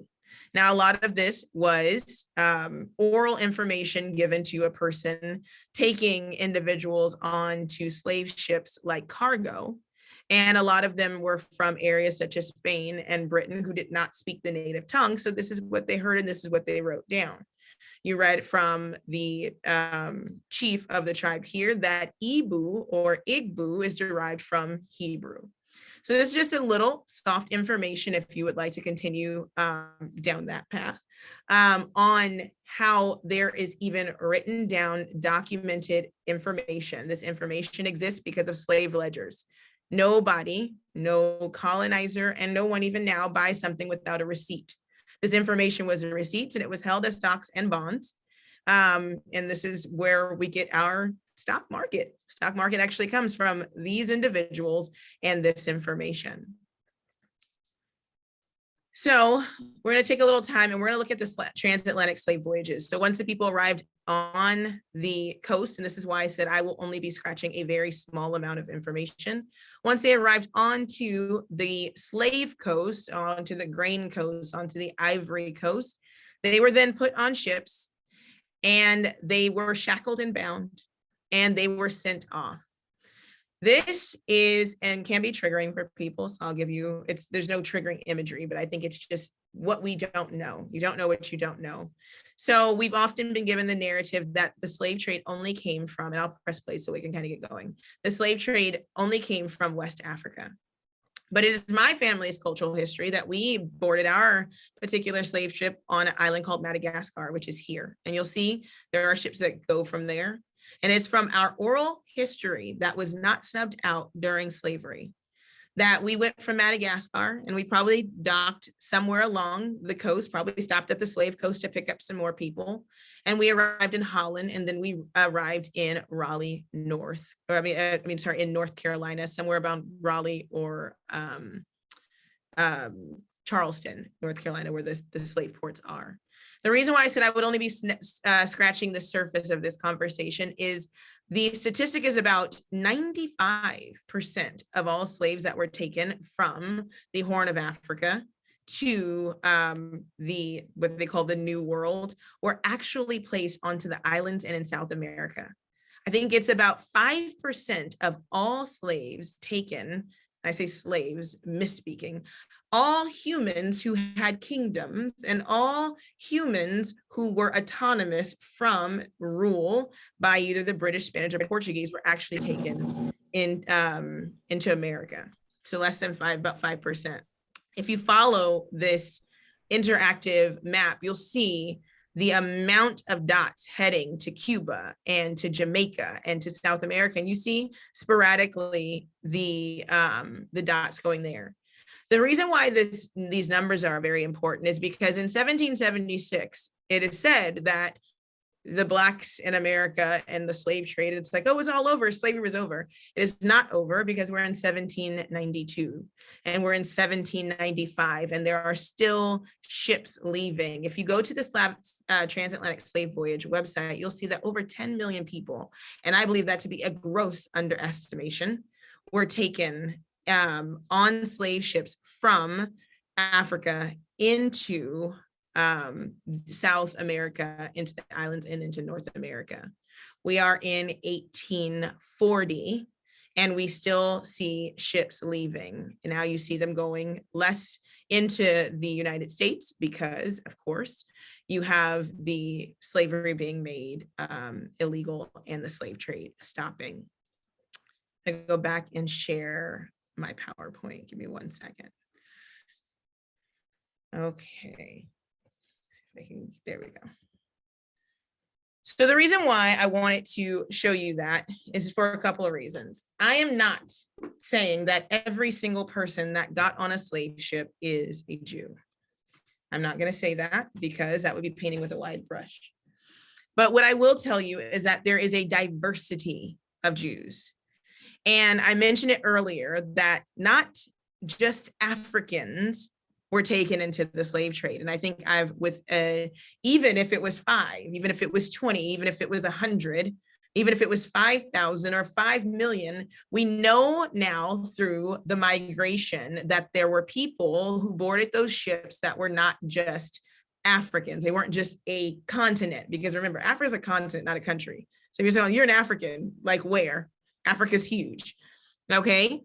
Now, a lot of this was oral information given to a person taking individuals onto slave ships like cargo. And a lot of them were from areas such as Spain and Britain who did not speak the native tongue. So this is what they heard and this is what they wrote down. You read from the chief of the tribe here that Igbo or Igbo is derived from Hebrew. So this is just a little soft information if you would like to continue down that path on how there is even written down documented information. This information exists because of slave ledgers. Nobody, no colonizer, and no one even now buys something without a receipt. This information was in receipts and it was held as stocks and bonds. And this is where we get our stock market. Stock market actually comes from these individuals and this information. So we're going to take a little time and we're going to look at the transatlantic slave voyages. So once the people arrived on the coast, and this is why I said I will only be scratching a very small amount of information. Once they arrived onto the slave coast, onto the grain coast, onto the ivory coast, they were then put on ships and they were shackled and bound and they were sent off. This is and can be triggering for people. So I'll give you, there's no triggering imagery, but I think it's just what we don't know. You don't know what you don't know. So we've often been given the narrative that the slave trade only came from, and I'll press play so we can kind of get going. The slave trade only came from West Africa. But it is my family's cultural history that we boarded our particular slave ship on an island called Madagascar, which is here. And you'll see there are ships that go from there. And it's from our oral history that was not snubbed out during slavery that we went from Madagascar and we probably docked somewhere along the coast, probably stopped at the slave coast to pick up some more people. And we arrived in Holland and then we arrived in Raleigh, in North Carolina, somewhere about Raleigh or Charleston, North Carolina, where the slave ports are. The reason why I said I would only be scratching the surface of this conversation is the statistic is about 95% of all slaves that were taken from the Horn of Africa to what they call the New World were actually placed onto the islands and in South America. I think it's about 5% of all slaves taken, I say slaves, misspeaking, all humans who had kingdoms and all humans who were autonomous from rule by either the British, Spanish, or Portuguese were actually taken into America. So less than about 5%. If you follow this interactive map, you'll see the amount of dots heading to Cuba and to Jamaica and to South America. And you see sporadically the dots going there. The reason why these numbers are very important is because in 1776, it is said that the Blacks in America and the slave trade, it's like, oh, it was all over, slavery was over. It is not over because we're in 1792 and we're in 1795 and there are still ships leaving. If you go to the Transatlantic Slave Voyage website, you'll see that over 10 million people, and I believe that to be a gross underestimation, were taken on slave ships from Africa into South America, into the islands and into North America. We are in 1840 and we still see ships leaving. And now you see them going less into the United States because, of course, you have the slavery being made illegal and the slave trade stopping. I go back and share my PowerPoint. Give me 1 second. Okay. See if I can, there we go. So the reason why I wanted to show you that is for a couple of reasons. I am not saying that every single person that got on a slave ship is a Jew. I'm not going to say that because that would be painting with a wide brush. But what I will tell you is that there is a diversity of Jews. And I mentioned it earlier that not just Africans were taken into the slave trade. And I think even if it was 5, even if it was 20, even if it was 100, even if it was 5,000 or 5 million, we know now through the migration that there were people who boarded those ships that were not just Africans. They weren't just a continent, because remember, Africa is a continent, not a country. So if you're saying you're an African, like where? Africa's huge, okay?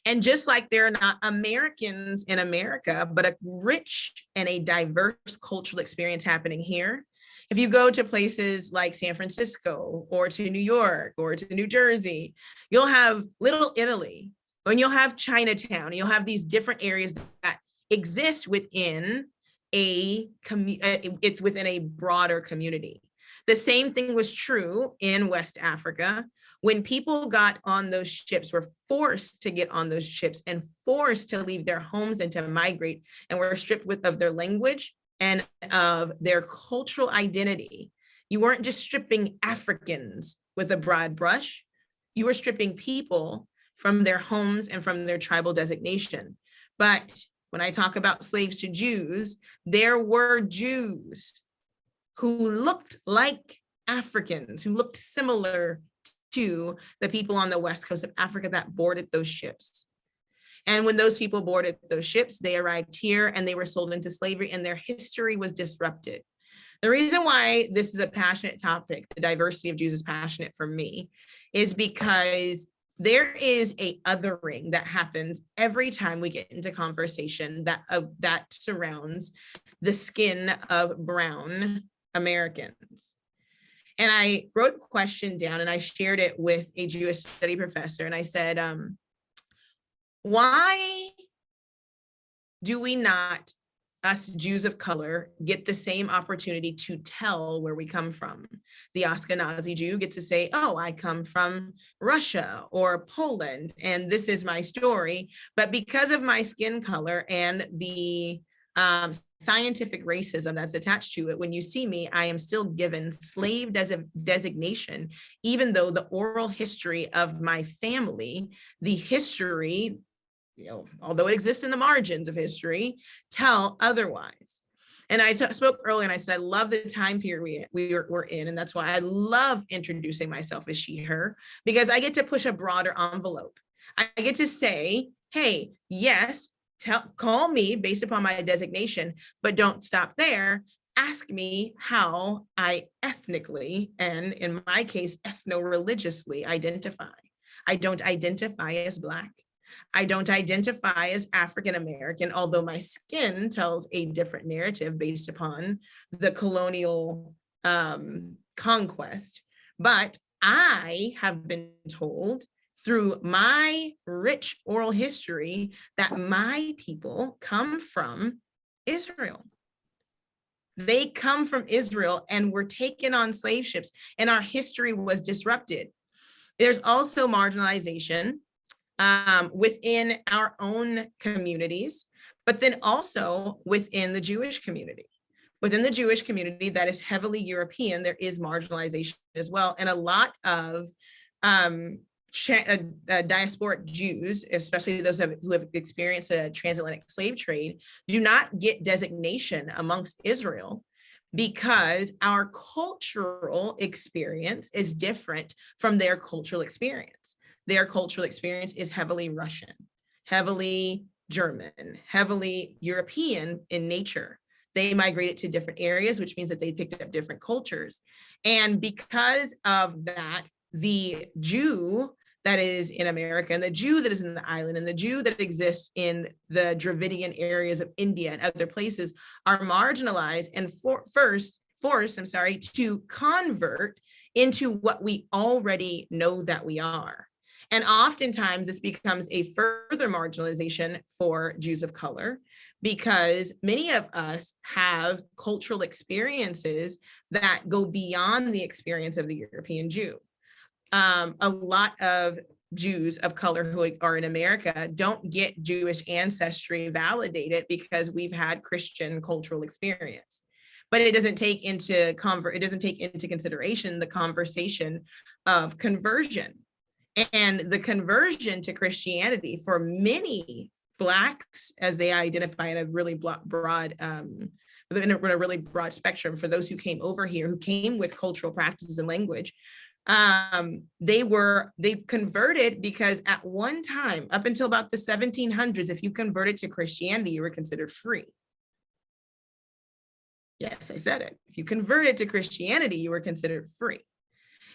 And just like there are not Americans in America, but a rich and a diverse cultural experience happening here. If you go to places like San Francisco or to New York or to New Jersey, you'll have Little Italy, and you'll have Chinatown. You'll have these different areas that exist within it's within a broader community. The same thing was true in West Africa. When people got on those ships, were forced to get on those ships and forced to leave their homes and to migrate, and were stripped of their language and of their cultural identity. You weren't just stripping Africans with a broad brush. You were stripping people from their homes and from their tribal designation. But when I talk about slaves to Jews, there were Jews who looked like Africans, who looked similar to the people on the west coast of Africa that boarded those ships. And when those people boarded those ships, they arrived here and they were sold into slavery, and their history was disrupted. The reason why this is a passionate topic, the diversity of Jews is passionate for me, is because there is a othering that happens every time we get into conversation that surrounds the skin of brown Americans. And I wrote a question down and I shared it with a Jewish study professor. And I said, why do we not, us Jews of color, get the same opportunity to tell where we come from? The Ashkenazi Jew gets to say, oh, I come from Russia or Poland, and this is my story. But because of my skin color and the scientific racism that's attached to it, when you see me, I am still given slave designation, even though the oral history of my family, the history, although it exists in the margins of history, tell otherwise. And I spoke earlier and I said, I love the time period we're in. And that's why I love introducing myself as she, her, because I get to push a broader envelope. I get to say, hey, yes, call me based upon my designation, but don't stop there. Ask me how I ethnically, and in my case, ethno-religiously identify. I don't identify as Black. I don't identify as African American, although my skin tells a different narrative based upon the colonial conquest. But I have been told through my rich oral history that my people come from Israel. They come from Israel and were taken on slave ships, and our history was disrupted. There's also marginalization within our own communities, but then also within the Jewish community. Within the Jewish community that is heavily European, there is marginalization as well. And a lot of diasporic Jews, especially those who have experienced a transatlantic slave trade, do not get designation amongst Israel because our cultural experience is different from their cultural experience. Their cultural experience is heavily Russian, heavily German, heavily European in nature. They migrated to different areas, which means that they picked up different cultures. And because of that, the Jew that is in America and the Jew that is in the island and the Jew that exists in the Dravidian areas of India and other places are marginalized and forced to convert into what we already know that we are. And oftentimes this becomes a further marginalization for Jews of color, because many of us have cultural experiences that go beyond the experience of the European Jew. A lot of Jews of color who are in America don't get Jewish ancestry validated because we've had Christian cultural experience. But it doesn't take into consideration the conversation of conversion. And the conversion to Christianity for many Blacks, as they identify in a really broad spectrum, for those who came over here, who came with cultural practices and language, they converted because at one time, up until about the 1700s, if you converted to Christianity, you were considered free. Yes, I said it. If you converted to Christianity, you were considered free.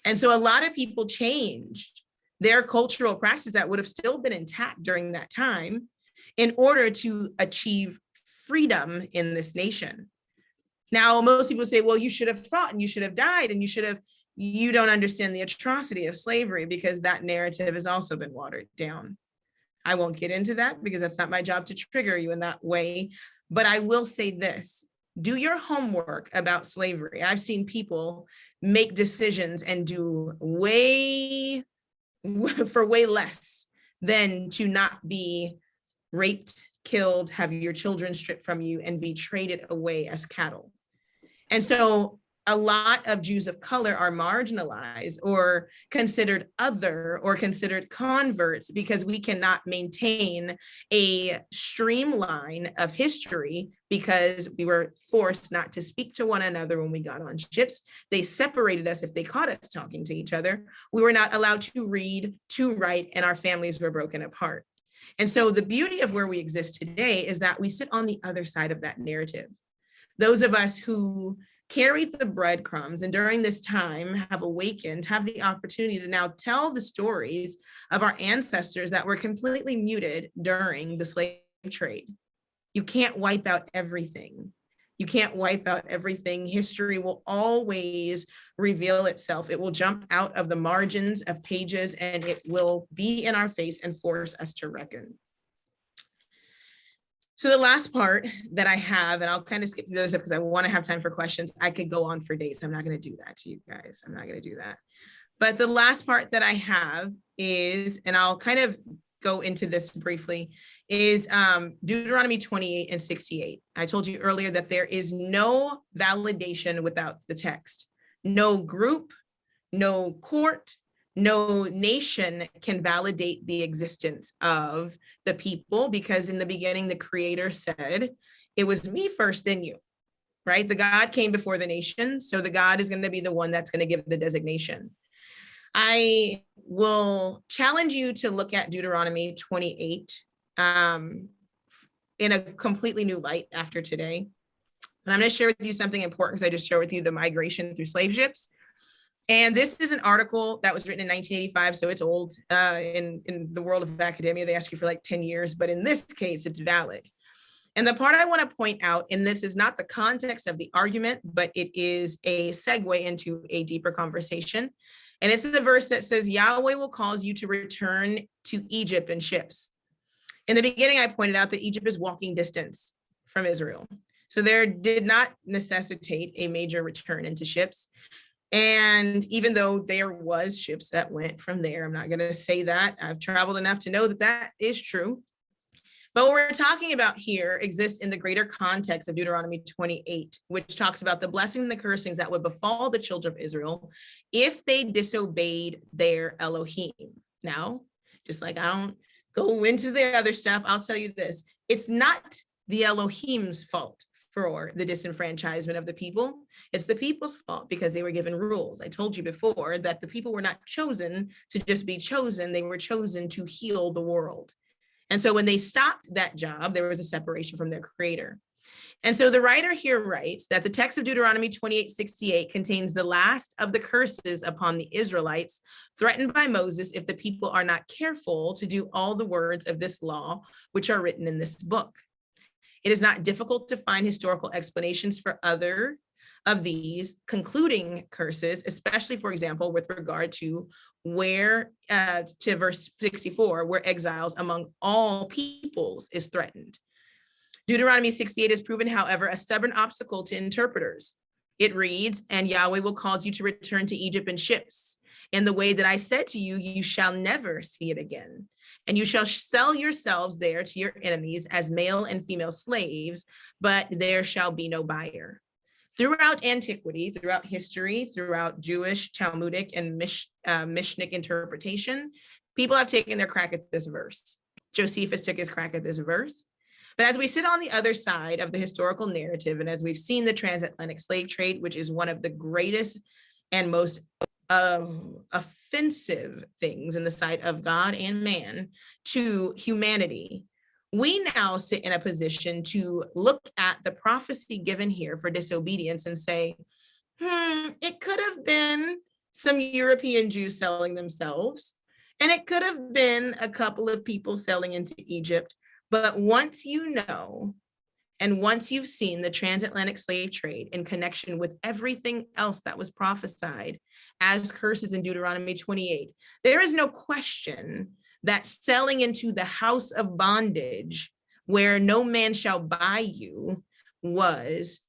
And so a lot of people changed their cultural practices that would have still been intact during that time in order to achieve freedom in this nation. Now, most people say, well, you should have fought and you should have died and you don't understand the atrocity of slavery, because that narrative has also been watered down. I won't get into that because that's not my job to trigger you in that way. But I will say this: do your homework about slavery. I've seen people make decisions and do way less than to not be raped, killed, have your children stripped from you, and be traded away as cattle. And so a lot of Jews of color are marginalized or considered other or considered converts because we cannot maintain a streamline of history because we were forced not to speak to one another when we got on ships. They separated us if they caught us talking to each other. We were not allowed to read, to write, and our families were broken apart. And so the beauty of where we exist today is that we sit on the other side of that narrative. Those of us who carried the breadcrumbs and during this time have awakened, have the opportunity to now tell the stories of our ancestors that were completely muted during the slave trade. You can't wipe out everything. You can't wipe out everything. History will always reveal itself. It will jump out of the margins of pages and it will be in our face and force us to reckon. So the last part that I have, and I'll kind of skip through those because I want to have time for questions. I could go on for days. I'm not going to do that to you guys. I'm not going to do that. But the last part that I have is, and I'll kind of go into this briefly, is Deuteronomy 28 and 68. I told you earlier that there is no validation without the text. No group, no court, no nation can validate the existence of the people, because in the beginning, the Creator said, it was me first, then you, right? The God came before the nation. So the God is going to be the one that's going to give the designation. I will challenge you to look at Deuteronomy 28 in a completely new light after today. And I'm going to share with you something important because I just shared with you the migration through slave ships. And this is an article that was written in 1985, so it's old. In the world of academia, they ask you for like 10 years, but in this case, it's valid. And the part I want to point out, and this is not the context of the argument, but it is a segue into a deeper conversation. And it's the verse that says, Yahweh will cause you to return to Egypt in ships. In the beginning, I pointed out that Egypt is walking distance from Israel. So there did not necessitate a major return into ships. And even though there was ships that went from there, I'm not going to say that. I've traveled enough to know that that is true. But what we're talking about here exists in the greater context of Deuteronomy 28, which talks about the blessings and the cursings that would befall the children of Israel if they disobeyed their Elohim. Now, just like I don't go into the other stuff, I'll tell you this. It's not the Elohim's fault for the disenfranchisement of the people. It's the people's fault because they were given rules. I told you before that the people were not chosen to just be chosen. They were chosen to heal the world. And so when they stopped that job, there was a separation from their creator. And so the writer here writes that the text of Deuteronomy 28:68 contains the last of the curses upon the Israelites threatened by Moses if the people are not careful to do all the words of this law, which are written in this book. It is not difficult to find historical explanations for other of these concluding curses, especially, for example, with regard to to verse 64, where exiles among all peoples is threatened. Deuteronomy 68 is proven, however, a stubborn obstacle to interpreters. It reads, "And Yahweh will cause you to return to Egypt in ships. In the way that I said to you, you shall never see it again. And you shall sell yourselves there to your enemies as male and female slaves, but there shall be no buyer." Throughout antiquity, throughout history, throughout Jewish, Talmudic, and Mishnic interpretation, people have taken their crack at this verse. Josephus took his crack at this verse. But as we sit on the other side of the historical narrative, and as we've seen the transatlantic slave trade, which is one of the greatest and most offensive things in the sight of God and man to humanity, we now sit in a position to look at the prophecy given here for disobedience and say, it could have been some European Jews selling themselves, and it could have been a couple of people selling into Egypt. But once you know, and once you've seen the transatlantic slave trade in connection with everything else that was prophesied as curses in Deuteronomy 28, there is no question that selling into the house of bondage where no man shall buy you was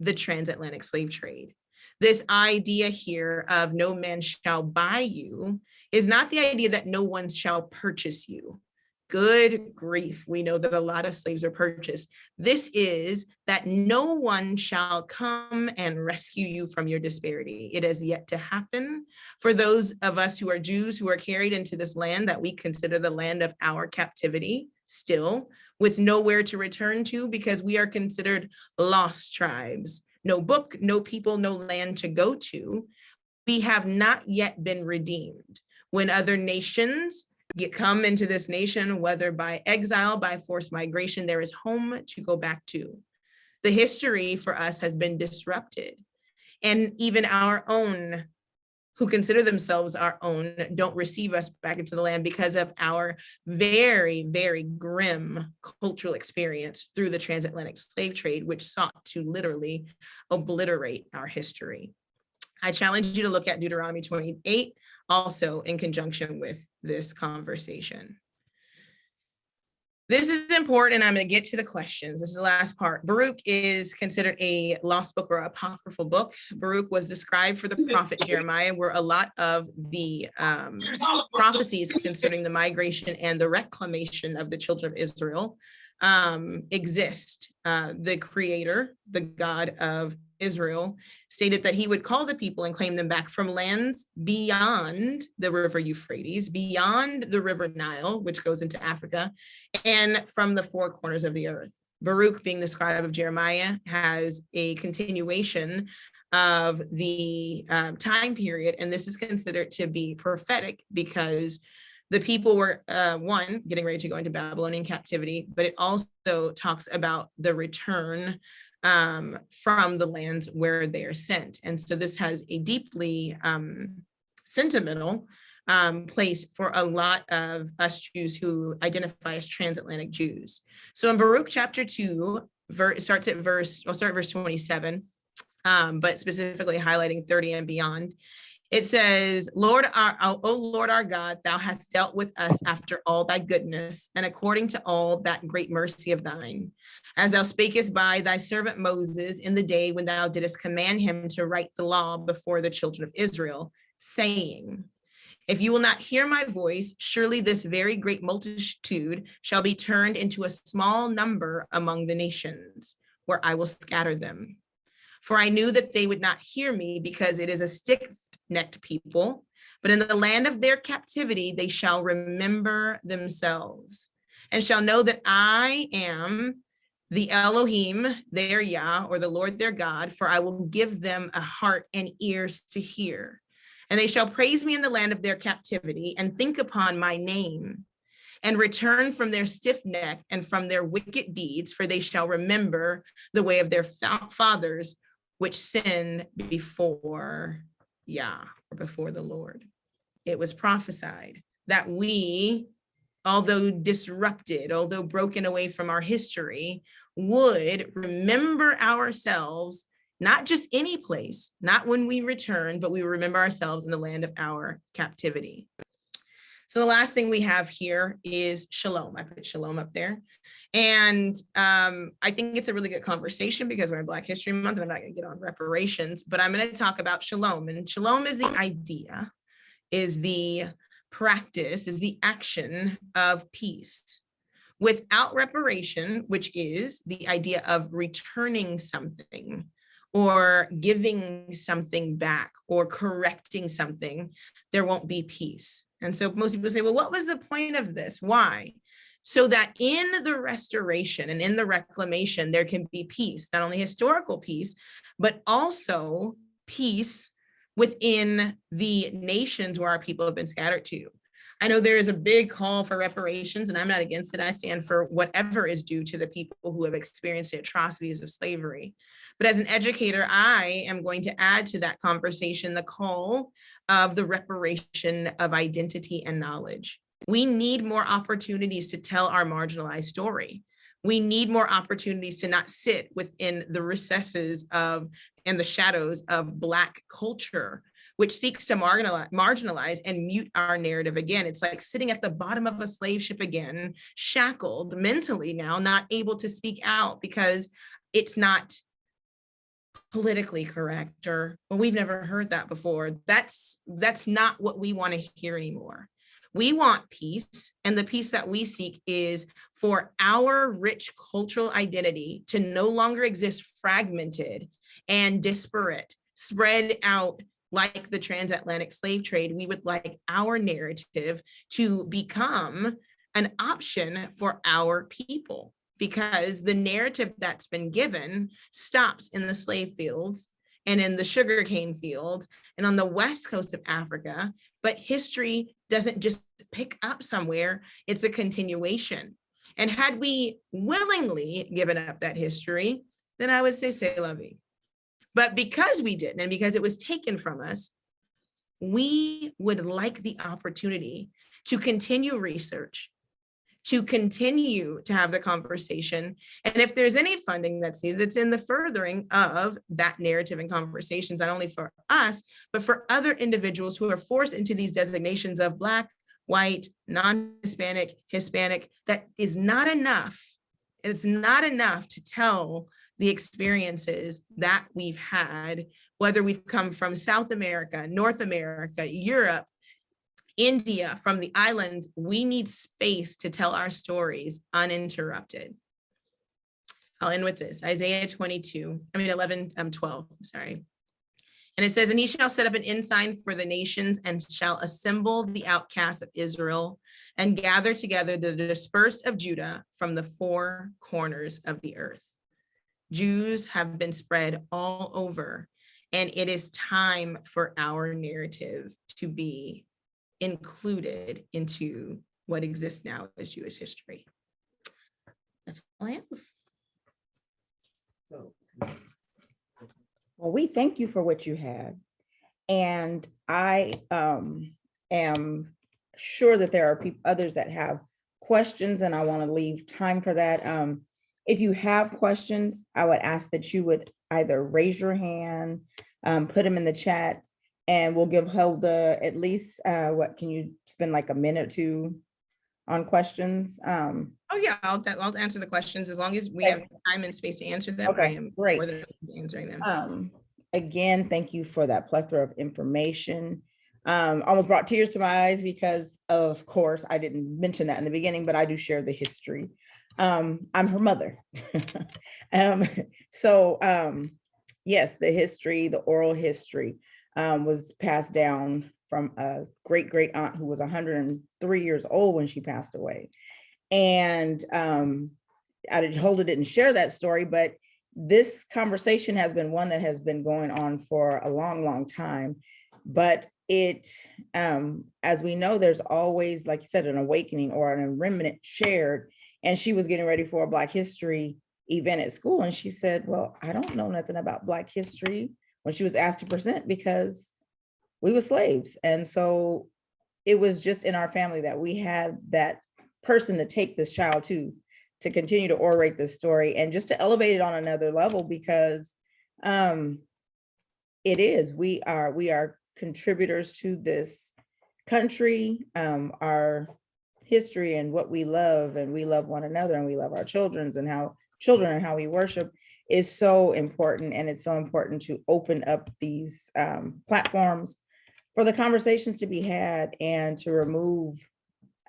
the transatlantic slave trade. This idea here of no man shall buy you is not the idea that no one shall purchase you. Good grief, we know that a lot of slaves are purchased. This is that no one shall come and rescue you from your disparity. It has yet to happen for those of us who are Jews who are carried into this land that we consider the land of our captivity still, with nowhere to return to because we are considered lost tribes. No book, no people, no land to go to. We have not yet been redeemed. When other nations come into this nation, whether by exile, by forced migration, there is home to go back to. The history for us has been disrupted. And even our own, who consider themselves our own, don't receive us back into the land because of our very, very grim cultural experience through the transatlantic slave trade, which sought to literally obliterate our history. I challenge you to look at Deuteronomy 28, also in conjunction with this conversation. This is important, and I'm going to get to the questions. This is the last part. Baruch is considered a lost book or apocryphal book. Baruch was described for the prophet Jeremiah, where a lot of the prophecies concerning the migration and the reclamation of the children of Israel exist. The creator, the God of Israel, stated that he would call the people and claim them back from lands beyond the river Euphrates, beyond the river Nile, which goes into Africa, and from the four corners of the earth. Baruch, being the scribe of Jeremiah, has a continuation of the time period, and this is considered to be prophetic because the people were, one, getting ready to go into Babylonian captivity, but it also talks about the return from the lands where they are sent. And so this has a deeply sentimental place for a lot of us Jews who identify as transatlantic Jews. So in Baruch chapter 2, starts at verse 27, but specifically highlighting 30 and beyond. It says, O Lord our God, thou hast dealt with us after all thy goodness and according to all that great mercy of thine, as thou spakest by thy servant Moses in the day when thou didst command him to write the law before the children of Israel, saying, if you will not hear my voice, surely this very great multitude shall be turned into a small number among the nations, where I will scatter them. For I knew that they would not hear me, because it is a stiff-necked people, but in the land of their captivity they shall remember themselves, and shall know that I am the Elohim, their Yah, or the Lord their God, for I will give them a heart and ears to hear. And they shall praise me in the land of their captivity, and think upon my name. and return from their stiff neck and from their wicked deeds, for they shall remember the way of their fathers, which sin before Yah, or before the Lord. It was prophesied that we, although disrupted, although broken away from our history, would remember ourselves, not just any place, not when we return, but we remember ourselves in the land of our captivity. So the last thing we have here is shalom. I put shalom up there. And I think it's a really good conversation because we're in Black History Month and I'm not going to get on reparations, but I'm going to talk about shalom. And shalom is the idea, is the practice, is the action of peace. Without reparation, which is the idea of returning something or giving something back or correcting something, there won't be peace. And so most people say, well, what was the point of this? Why? So that in the restoration and in the reclamation, there can be peace, not only historical peace, but also peace within the nations where our people have been scattered to. I know there is a big call for reparations, and I'm not against it. I stand for whatever is due to the people who have experienced the atrocities of slavery. But as an educator, I am going to add to that conversation the call of the reparation of identity and knowledge. We need more opportunities to tell our marginalized story. We need more opportunities to not sit within the recesses of and the shadows of Black culture, which seeks to marginalize and mute our narrative again. It's like sitting at the bottom of a slave ship again, shackled mentally now, not able to speak out because it's not politically correct, or, well, we've never heard that before. That's not what we want to hear anymore. We want peace, and the peace that we seek is for our rich cultural identity to no longer exist fragmented and disparate, spread out like the transatlantic slave trade. We would like our narrative to become an option for our people, because the narrative that's been given stops in the slave fields and in the sugarcane fields and on the west coast of Africa, but history doesn't just pick up somewhere, it's a continuation. And had we willingly given up that history, then I would say c'est la vie. But because we didn't, and because it was taken from us, we would like the opportunity to continue research, to continue to have the conversation. And if there's any funding that's needed, it's in the furthering of that narrative and conversations, not only for us, but for other individuals who are forced into these designations of Black, white, non-Hispanic, Hispanic. That is not enough. It's not enough to tell the experiences that we've had, whether we've come from South America, North America, Europe, India, from the islands. We need space to tell our stories uninterrupted. I'll end with this, Isaiah 12, sorry. And it says, and he shall set up an ensign for the nations and shall assemble the outcasts of Israel and gather together the dispersed of Judah from the four corners of the earth. Jews have been spread all over, and it is time for our narrative to be included into what exists now as Jewish history. That's all I have. Well, we thank you for what you have. And I am sure that there are others that have questions, and I want to leave time for that. If you have questions, I would ask that you would either raise your hand, put them in the chat, and we'll give Hilda at least, can you spend like a minute or two on questions? Oh yeah, I'll answer the questions as long as we have time and space to answer them. Okay, I am great. more than answering them. Again, thank you for that plethora of information. Almost brought tears to my eyes because, of course, I didn't mention that in the beginning, but I do share the history. I'm her mother. Yes, the history, the oral history was passed down from a great aunt who was 103 years old when she passed away. And Hilda didn't share that story, but this conversation has been one that has been going on for a long time. But it, as we know, there's always, like you said, an awakening or an remnant shared. And she was getting ready for a Black History event at school. And she said, well, I don't know nothing about Black history, when she was asked to present, because we were slaves. And so it was just in our family that we had that person to take this child to continue to orate this story and just to elevate it on another level, because we are contributors to this country, our history and what we love, and we love one another, and we love our children and how we worship is so important. And it's so important to open up these platforms for the conversations to be had, and to remove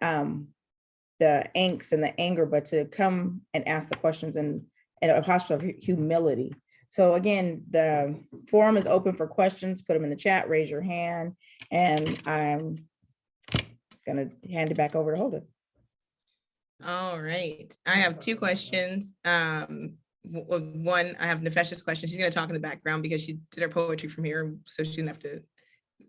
the angst and the anger, but to come and ask the questions in a posture of humility. So again, the forum is open for questions. Put them in the chat, raise your hand, and I'm gonna hand it back over to Holden. All right, I have two questions. One, I have Nefesh's question. She's gonna talk in the background because she did her poetry from here, so she didn't have to.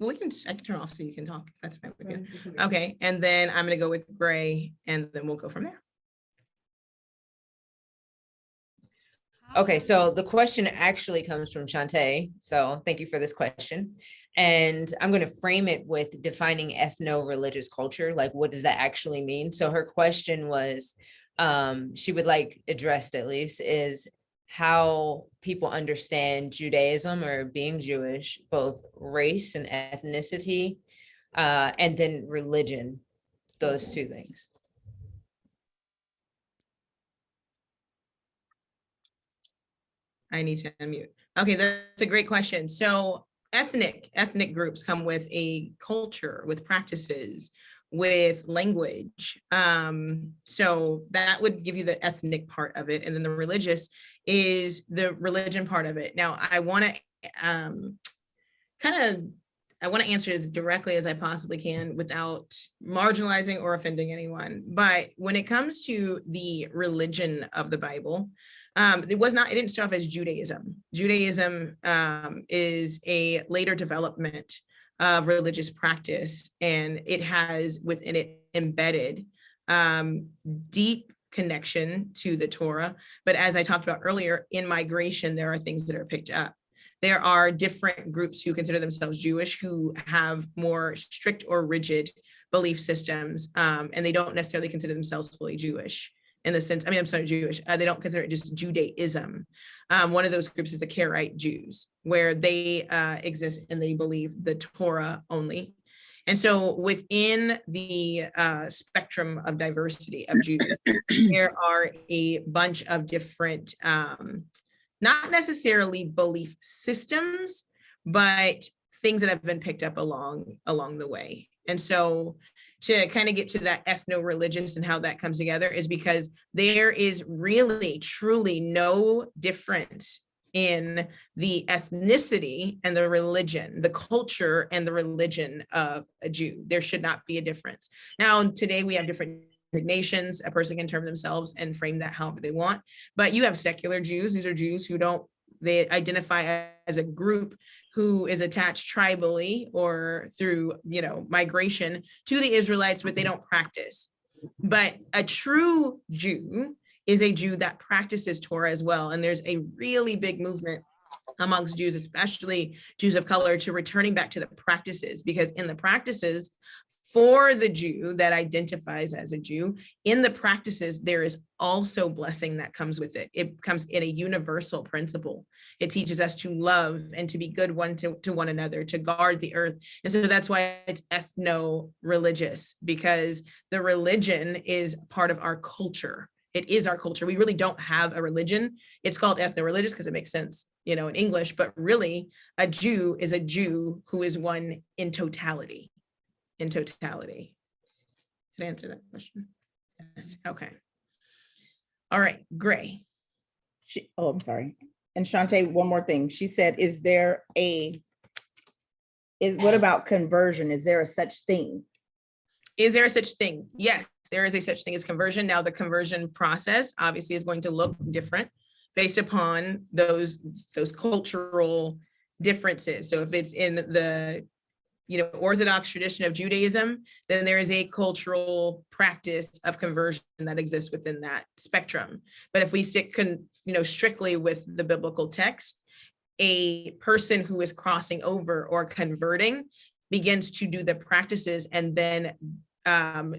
Well, I can turn off so you can talk. That's fine with you. Okay, and then I'm gonna go with Gray, and then we'll go from there. Okay, so the question actually comes from Shantae. So thank you for this question. And I'm going to frame it with defining ethno-religious culture. Like, what does that actually mean? So her question was, she would like addressed at least, is how people understand Judaism or being Jewish, both race and ethnicity, and then religion, those two things. I need to unmute. Okay, that's a great question. So ethnic groups come with a culture, with practices, with language. So that would give you the ethnic part of it. And then the religious is the religion part of it. Now, I want to answer as directly as I possibly can without marginalizing or offending anyone. But when it comes to the religion of the Bible, it didn't start off as Judaism. Judaism is a later development of religious practice, and it has within it embedded deep connection to the Torah. But as I talked about earlier, in migration, there are things that are picked up. There are different groups who consider themselves Jewish who have more strict or rigid belief systems, and they don't necessarily consider themselves fully Jewish. In the sense, Jewish. They don't consider it just Judaism. One of those groups is the Karaite Jews, where they exist and they believe the Torah only. And so within the spectrum of diversity of Jews, there are a bunch of different, not necessarily belief systems, but things that have been picked up along the way. And so to kind of get to that ethno-religious and how that comes together is because there is really, truly no difference in the ethnicity and the religion, the culture and the religion of a Jew. There should not be a difference. Now, today we have different nations. A person can term themselves and frame that however they want, but you have secular Jews. These are Jews who they identify as a group who is attached tribally or through, migration to the Israelites, but they don't practice. But a true Jew is a Jew that practices Torah as well. And there's a really big movement amongst Jews, especially Jews of color, to returning back to the practices, because in the practices for the Jew that identifies as a Jew, in the practices, there is also blessing that comes with it. It comes in a universal principle. It teaches us to love and to be good one to one another, to guard the earth. And so that's why it's ethno-religious, because the religion is part of our culture. It is our culture. We really don't have a religion. It's called ethno-religious because it makes sense, in English, but really a Jew is a Jew who is one in totality. Did I answer that question? Yes. Okay. All right, Gray. I'm sorry. And Shantae, one more thing. She said, what about conversion? Is there a such thing? Is there a such thing? Yes, there is a such thing as conversion. Now, the conversion process obviously is going to look different based upon those cultural differences. So if it's in the Orthodox tradition of Judaism, then there is a cultural practice of conversion that exists within that spectrum. But if we stick, strictly with the biblical text, a person who is crossing over or converting begins to do the practices and then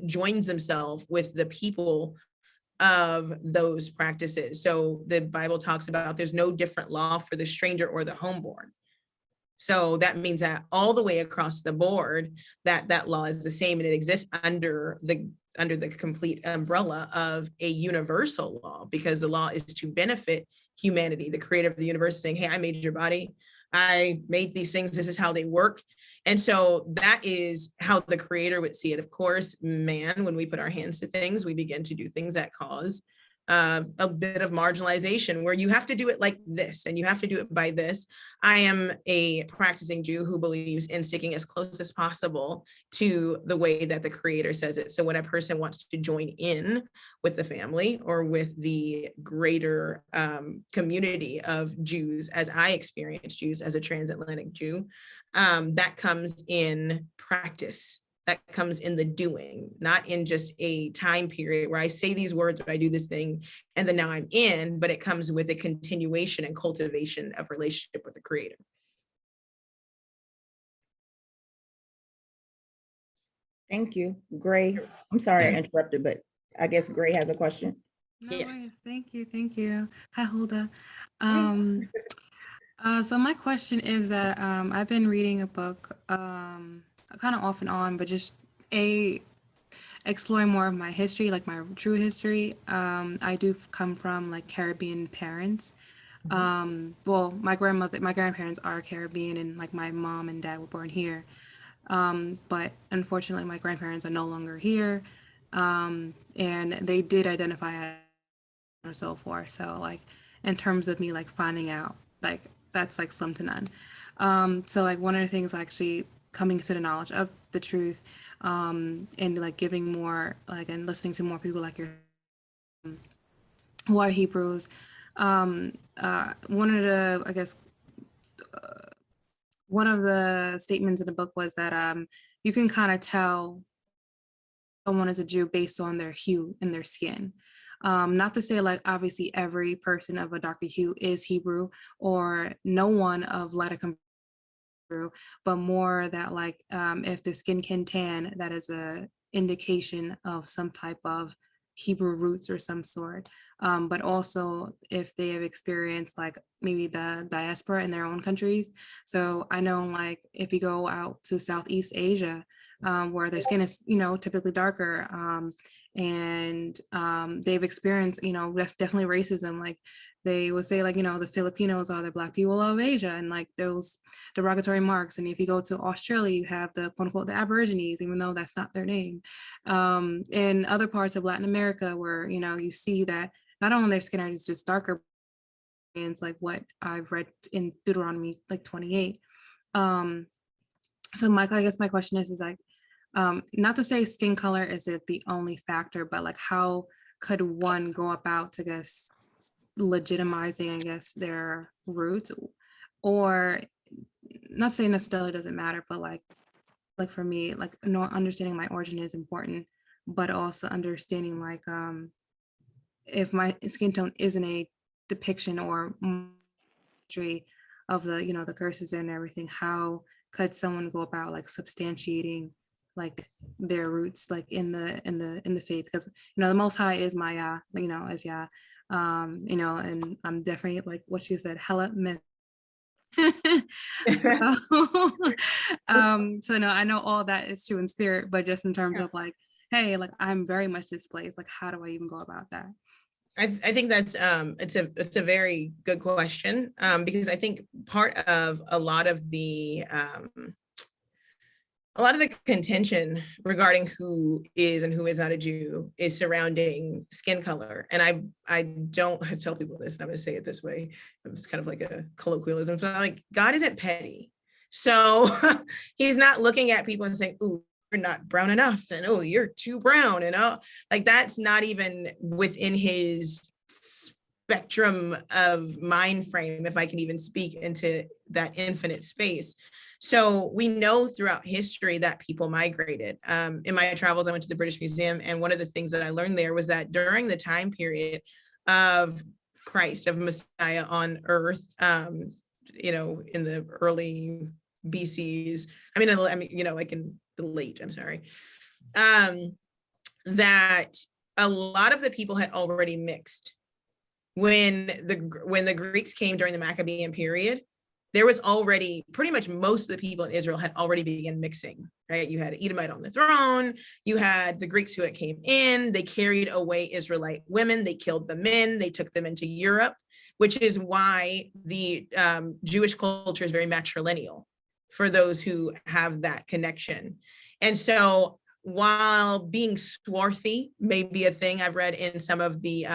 joins themselves with the people of those practices. So the Bible talks about there's no different law for the stranger or the homeborn. So that means that all the way across the board, that law is the same, and it exists under the complete umbrella of a universal law, because the law is to benefit humanity. The creator of the universe is saying, hey, I made your body. I made these things. This is how they work. And so that is how the creator would see it. Of course, man, when we put our hands to things, we begin to do things that cause a bit of marginalization, where you have to do it like this and you have to do it by this. I am a practicing Jew who believes in sticking as close as possible to the way that the creator says it. So when a person wants to join in with the family or with the greater community of Jews, as I experience Jews as a transatlantic Jew, that comes in practice. That comes in the doing, not in just a time period where I say these words or I do this thing and then now I'm in, but it comes with a continuation and cultivation of relationship with the creator. Thank you. Gray, I'm sorry I interrupted, but I guess Gray has a question. No Yes. worries. Thank you. Hi, Hulda. So my question is that I've been reading a book kind of off and on, but just exploring more of my history, like my true history. I do come from like Caribbean parents. Well, my grandparents are Caribbean, and like my mom and dad were born here. But unfortunately, my grandparents are no longer here. And they did identify as and so forth. So like in terms of me like finding out, like that's like slim to none. So like one of the things actually coming to the knowledge of the truth, and like giving more like and listening to more people like your who are Hebrews. One of the, I guess, one of the statements in the book was that you can kind of tell someone is a Jew based on their hue and their skin. Not to say like obviously every person of a darker hue is Hebrew, or no one of lighter complexion, but more that like if the skin can tan, that is a indication of some type of Hebrew roots or some sort. But also if they have experienced like maybe the diaspora in their own countries. So I know like if you go out to Southeast Asia, where their skin is, typically darker, and they've experienced, definitely racism. Like they would say like, the Filipinos are the Black people of Asia, and like those derogatory marks. And if you go to Australia, you have the quote unquote the Aborigines, even though that's not their name. In other parts of Latin America where, you see that not only their skin is just darker, and like what I've read in Deuteronomy like 28. So I guess my question is like, not to say skin color is it the only factor, but like how could one go about, I guess, legitimizing, I guess, their roots, or not saying necessarily doesn't matter, but like for me, like understanding my origin is important, but also understanding like if my skin tone isn't a depiction or history of the the curses and everything, how could someone go about like substantiating like their roots like in the faith? Because the Most High is my as Yah, and I'm definitely like what she said, hella myth. So no, I know all that is true in spirit, but just in terms of like, hey, like I'm very much displaced, like how do I even go about that? I think that's it's a very good question, because I think part of a lot of the contention regarding who is and who is not a Jew is surrounding skin color. And I tell people this, and I'm going to say it this way. It's kind of like a colloquialism. So like, God isn't petty. So he's not looking at people and saying, ooh, you're not brown enough, and oh, you're too brown, and oh, like that's not even within his spectrum of mind frame, if I can even speak into that infinite space. So we know throughout history that people migrated. In my travels, I went to the British Museum, and one of the things that I learned there was that during the time period of Christ, of Messiah on earth, you know, in the early BCs, you know, like in the late, I'm sorry, that a lot of the people had already mixed. When the Greeks came during the Maccabean period, there was already pretty much most of the people in Israel had already begun mixing, right? You had Edomite on the throne, you had the Greeks who had came in, they carried away Israelite women, they killed the men, they took them into Europe, which is why the Jewish culture is very matrilineal for those who have that connection. And so while being swarthy may be a thing I've read in some of the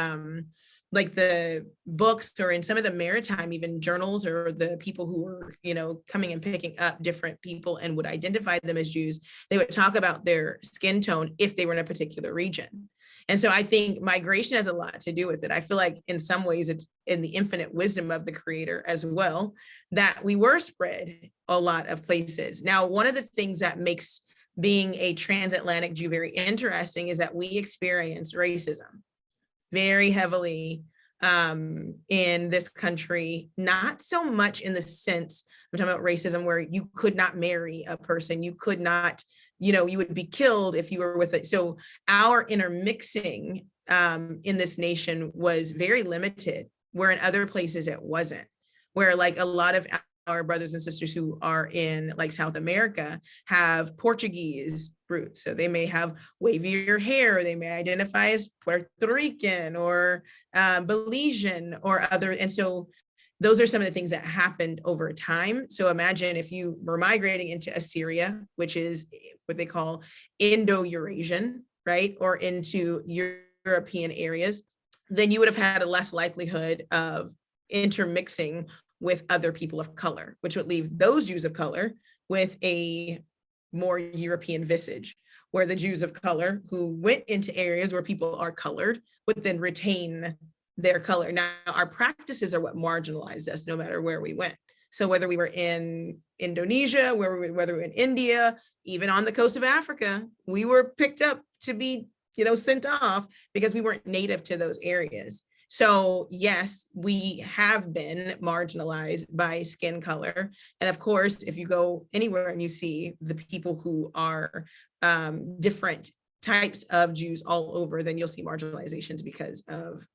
like the books or in some of the maritime even journals, or the people who were, you know, coming and picking up different people and would identify them as Jews, they would talk about their skin tone if they were in a particular region. And so I think migration has a lot to do with it. I feel like in some ways it's in the infinite wisdom of the creator as well, that we were spread a lot of places. Now, one of the things that makes being a transatlantic Jew very interesting is that we experience racism very heavily in this country, not so much in the sense, I'm talking about racism where you could not marry a person, you could not, you know, you would be killed if you were with it. So our intermixing in this nation was very limited, where in other places it wasn't, where like a lot of our brothers and sisters who are in like South America have Portuguese roots. So they may have wavier hair, they may identify as Puerto Rican or Belizean or other. And so those are some of the things that happened over time. So imagine if you were migrating into Assyria, which is what they call Indo-Eurasian, right? Or into European areas, then you would have had a less likelihood of intermixing with other people of color, which would leave those Jews of color with a more European visage, where the Jews of color who went into areas where people are colored would then retain their color. Now, our practices are what marginalized us no matter where we went. So whether we were in Indonesia, whether we were in India, even on the coast of Africa, we were picked up to be, you know, sent off because we weren't native to those areas. So yes, we have been marginalized by skin color. And of course, if you go anywhere and you see the people who are different types of Jews all over, then you'll see marginalizations because of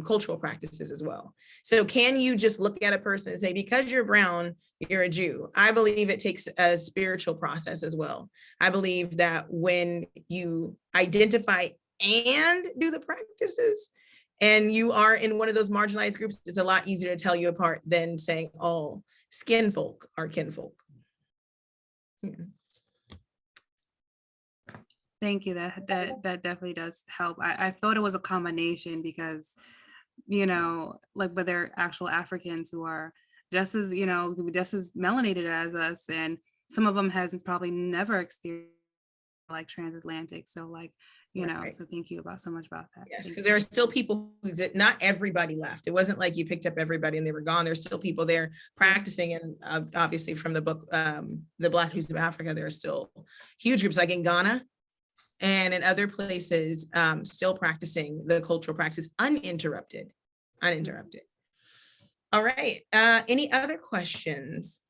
cultural practices as well. So can you just look at a person and say, because you're brown, you're a Jew? I believe it takes a spiritual process as well. I believe that when you identify and do the practices, and you are in one of those marginalized groups, it's a lot easier to tell you apart than saying all skin folk are kinfolk. Yeah. Thank you. That definitely does help. I thought it was a combination because, you know, like, but they're actual Africans who are just as, you know, just as melanated as us, and some of them has probably never experienced like transatlantic. So like, you know, Right. so thank you so much about that. Yes, because there are still people who did, not everybody left. It wasn't like you picked up everybody and they were gone. There's still people there practicing. And obviously from the book, The Black Jews of Africa, there are still huge groups like in Ghana and in other places still practicing the cultural practice uninterrupted. All right, any other questions?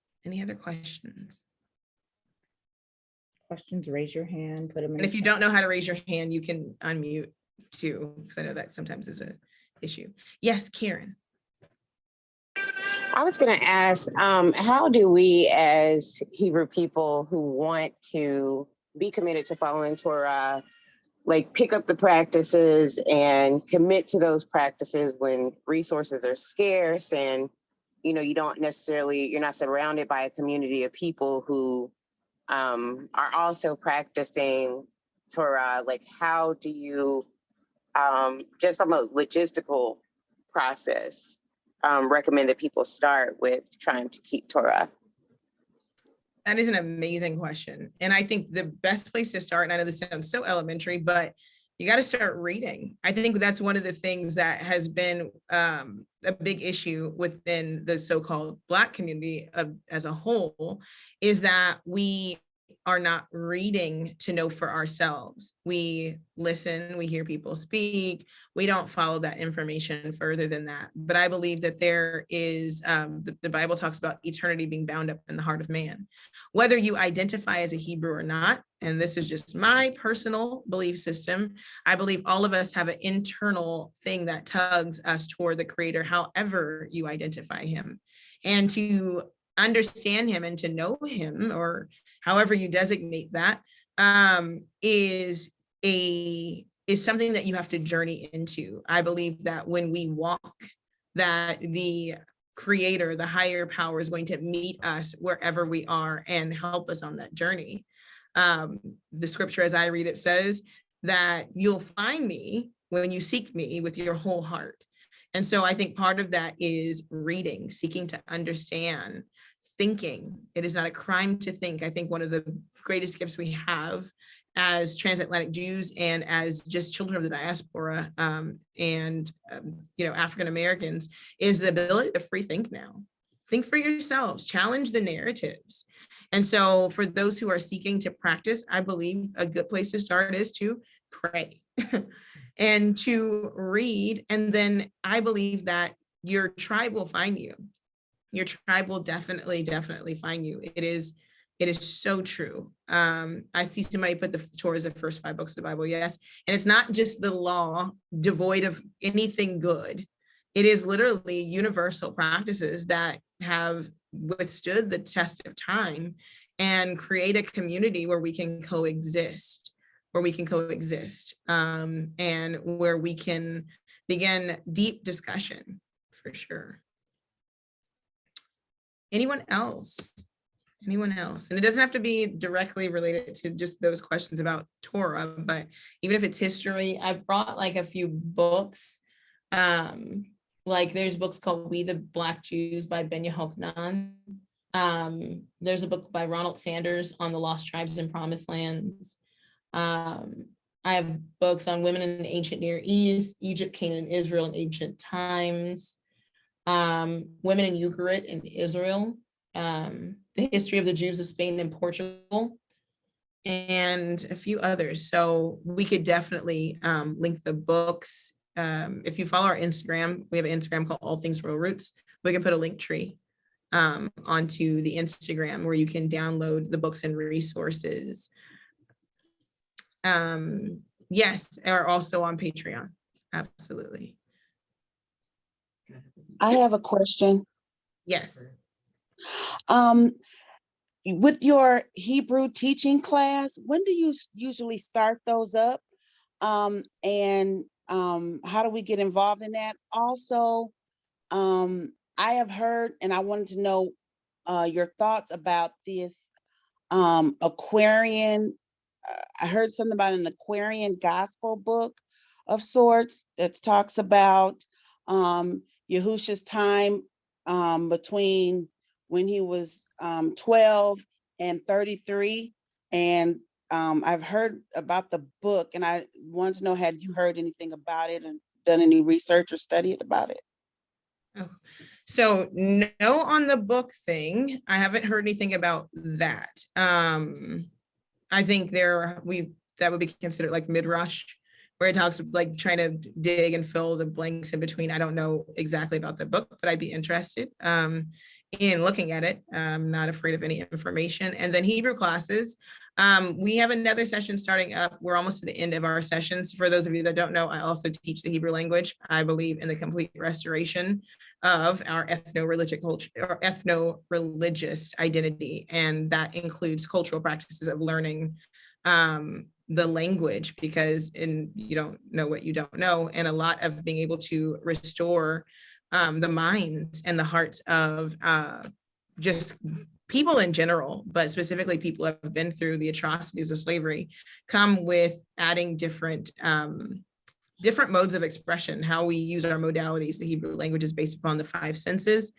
Questions, raise your hand, put them in. And if you don't know how to raise your hand, you can unmute too, because I know that sometimes is an issue. Yes, Karen. I was going to ask, how do we as Hebrew people who want to be committed to following Torah, like pick up the practices and commit to those practices when resources are scarce and, you know, you're not surrounded by a community of people who are also practicing Torah? Like, how do you, just from a logistical process, recommend that people start with trying to keep Torah? That is an amazing question. And I think the best place to start, and I know this sounds so elementary, but you got to start reading. I think that's one of the things that has been a big issue within the so-called Black community as a whole, is that we are not reading to know for ourselves. We listen, we hear people speak, we don't follow that information further than that. But I believe that there is, the Bible talks about eternity being bound up in the heart of man. Whether you identify as a Hebrew or not, and this is just my personal belief system, I believe all of us have an internal thing that tugs us toward the Creator, however you identify him. And to understand him and to know him, or however you designate that, is something that you have to journey into. I believe that when we walk, that the Creator, the higher power, is going to meet us wherever we are and help us on that journey. The scripture, as I read it, says that you'll find me when you seek me with your whole heart. And so I think part of that is reading, seeking to understand, thinking. It is not a crime to think. I think one of the greatest gifts we have as transatlantic Jews and as just children of the diaspora, and African Americans, is the ability to free think now. Think for yourselves, challenge the narratives. And so for those who are seeking to practice, I believe a good place to start is to pray and to read. And then I believe that your tribe will find you. Your tribe will definitely find you. It is so true. I see somebody put the Torah as the first 5 books of the Bible. Yes. And it's not just the law devoid of anything good. It is literally universal practices that have withstood the test of time and create a community where we can coexist, and where we can begin deep discussion, for sure. Anyone else? And it doesn't have to be directly related to just those questions about Torah, but even if it's history, I brought like a few books. Like there's books called We the Black Jews by Ben Yehochanan. There's a book by Ronald Sanders on the Lost Tribes and Promised Lands. I have books on women in the ancient Near East, Egypt, Canaan, Israel in ancient times. Women in Ugarit in Israel, the history of the Jews of Spain and Portugal, and a few others. So we could definitely link the books. If you follow our Instagram, we have an Instagram called All Things Real Roots. We can put a link tree onto the Instagram where you can download the books and resources. Yes, are also on Patreon. Absolutely. I have a question. Yes. With your Hebrew teaching class, when do you usually start those up? And how do we get involved in that? Also, I have heard, and I wanted to know your thoughts about this Aquarian. I heard something about an Aquarian gospel book of sorts that talks about Yahusha's time between when he was 12 and 33. And I've heard about the book, and I wanted to know, had you heard anything about it and done any research or studied about it? Oh. So no on the book thing. I haven't heard anything about that. I think that would be considered like midrash, where it talks like trying to dig and fill the blanks in between. I don't know exactly about the book, but I'd be interested in looking at it. I'm not afraid of any information. And then Hebrew classes, we have another session starting up. We're almost to the end of our sessions. For those of you that don't know, I also teach the Hebrew language. I believe in the complete restoration of our ethno-religious culture or ethno-religious identity. And that includes cultural practices of learning the language, because you don't know what you don't know, and a lot of being able to restore the minds and the hearts of just people in general, but specifically people who have been through the atrocities of slavery, come with adding different modes of expression, how we use our modalities. The Hebrew language is based upon the 5 senses.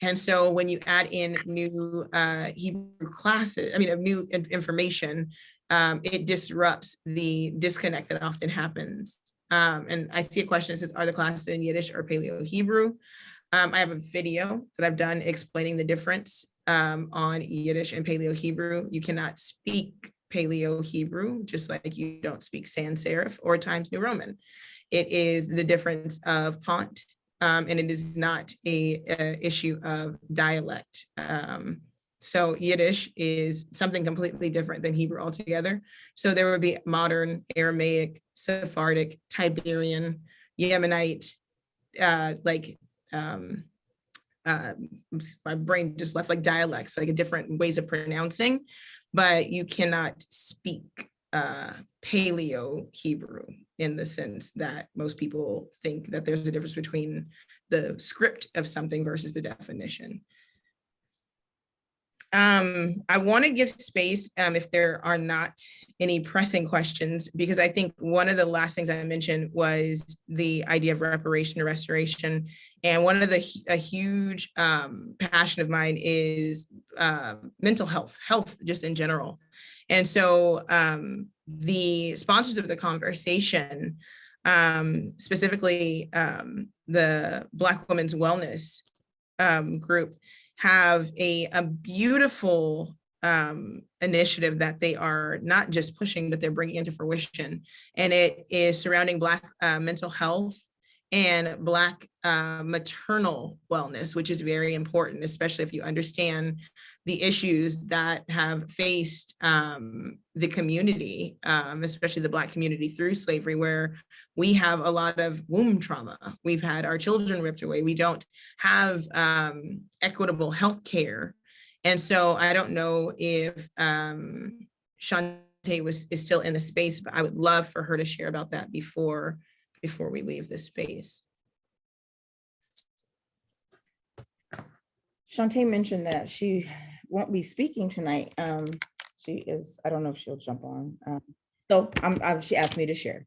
And so when you add in new Hebrew classes, new information, it disrupts the disconnect that often happens. And I see a question that says, are the classes in Yiddish or Paleo-Hebrew? I have a video that I've done explaining the difference on Yiddish and Paleo-Hebrew. You cannot speak Paleo-Hebrew, just like you don't speak sans serif or Times New Roman. It is the difference of font, and it is not a issue of dialect. So Yiddish is something completely different than Hebrew altogether. So there would be modern, Aramaic, Sephardic, Tiberian, Yemenite, my brain just left, like dialects, like different ways of pronouncing, but you cannot speak Paleo Hebrew in the sense that most people think that there's a difference between the script of something versus the definition. I want to give space if there are not any pressing questions, because I think one of the last things I mentioned was the idea of reparation or restoration. And one of a huge passion of mine is mental health just in general. And so the sponsors of the conversation, specifically the Black Women's Wellness group, have a beautiful initiative that they are not just pushing, but they're bringing into fruition. And it is surrounding Black mental health and Black maternal wellness, which is very important, especially if you understand the issues that have faced the community, especially the Black community through slavery, where we have a lot of womb trauma. We've had our children ripped away. We don't have equitable health care. And so I don't know if Shantae is still in the space, but I would love for her to share about that before we leave this space. Shantae mentioned that she won't be speaking tonight. She is, I don't know if she'll jump on. She asked me to share.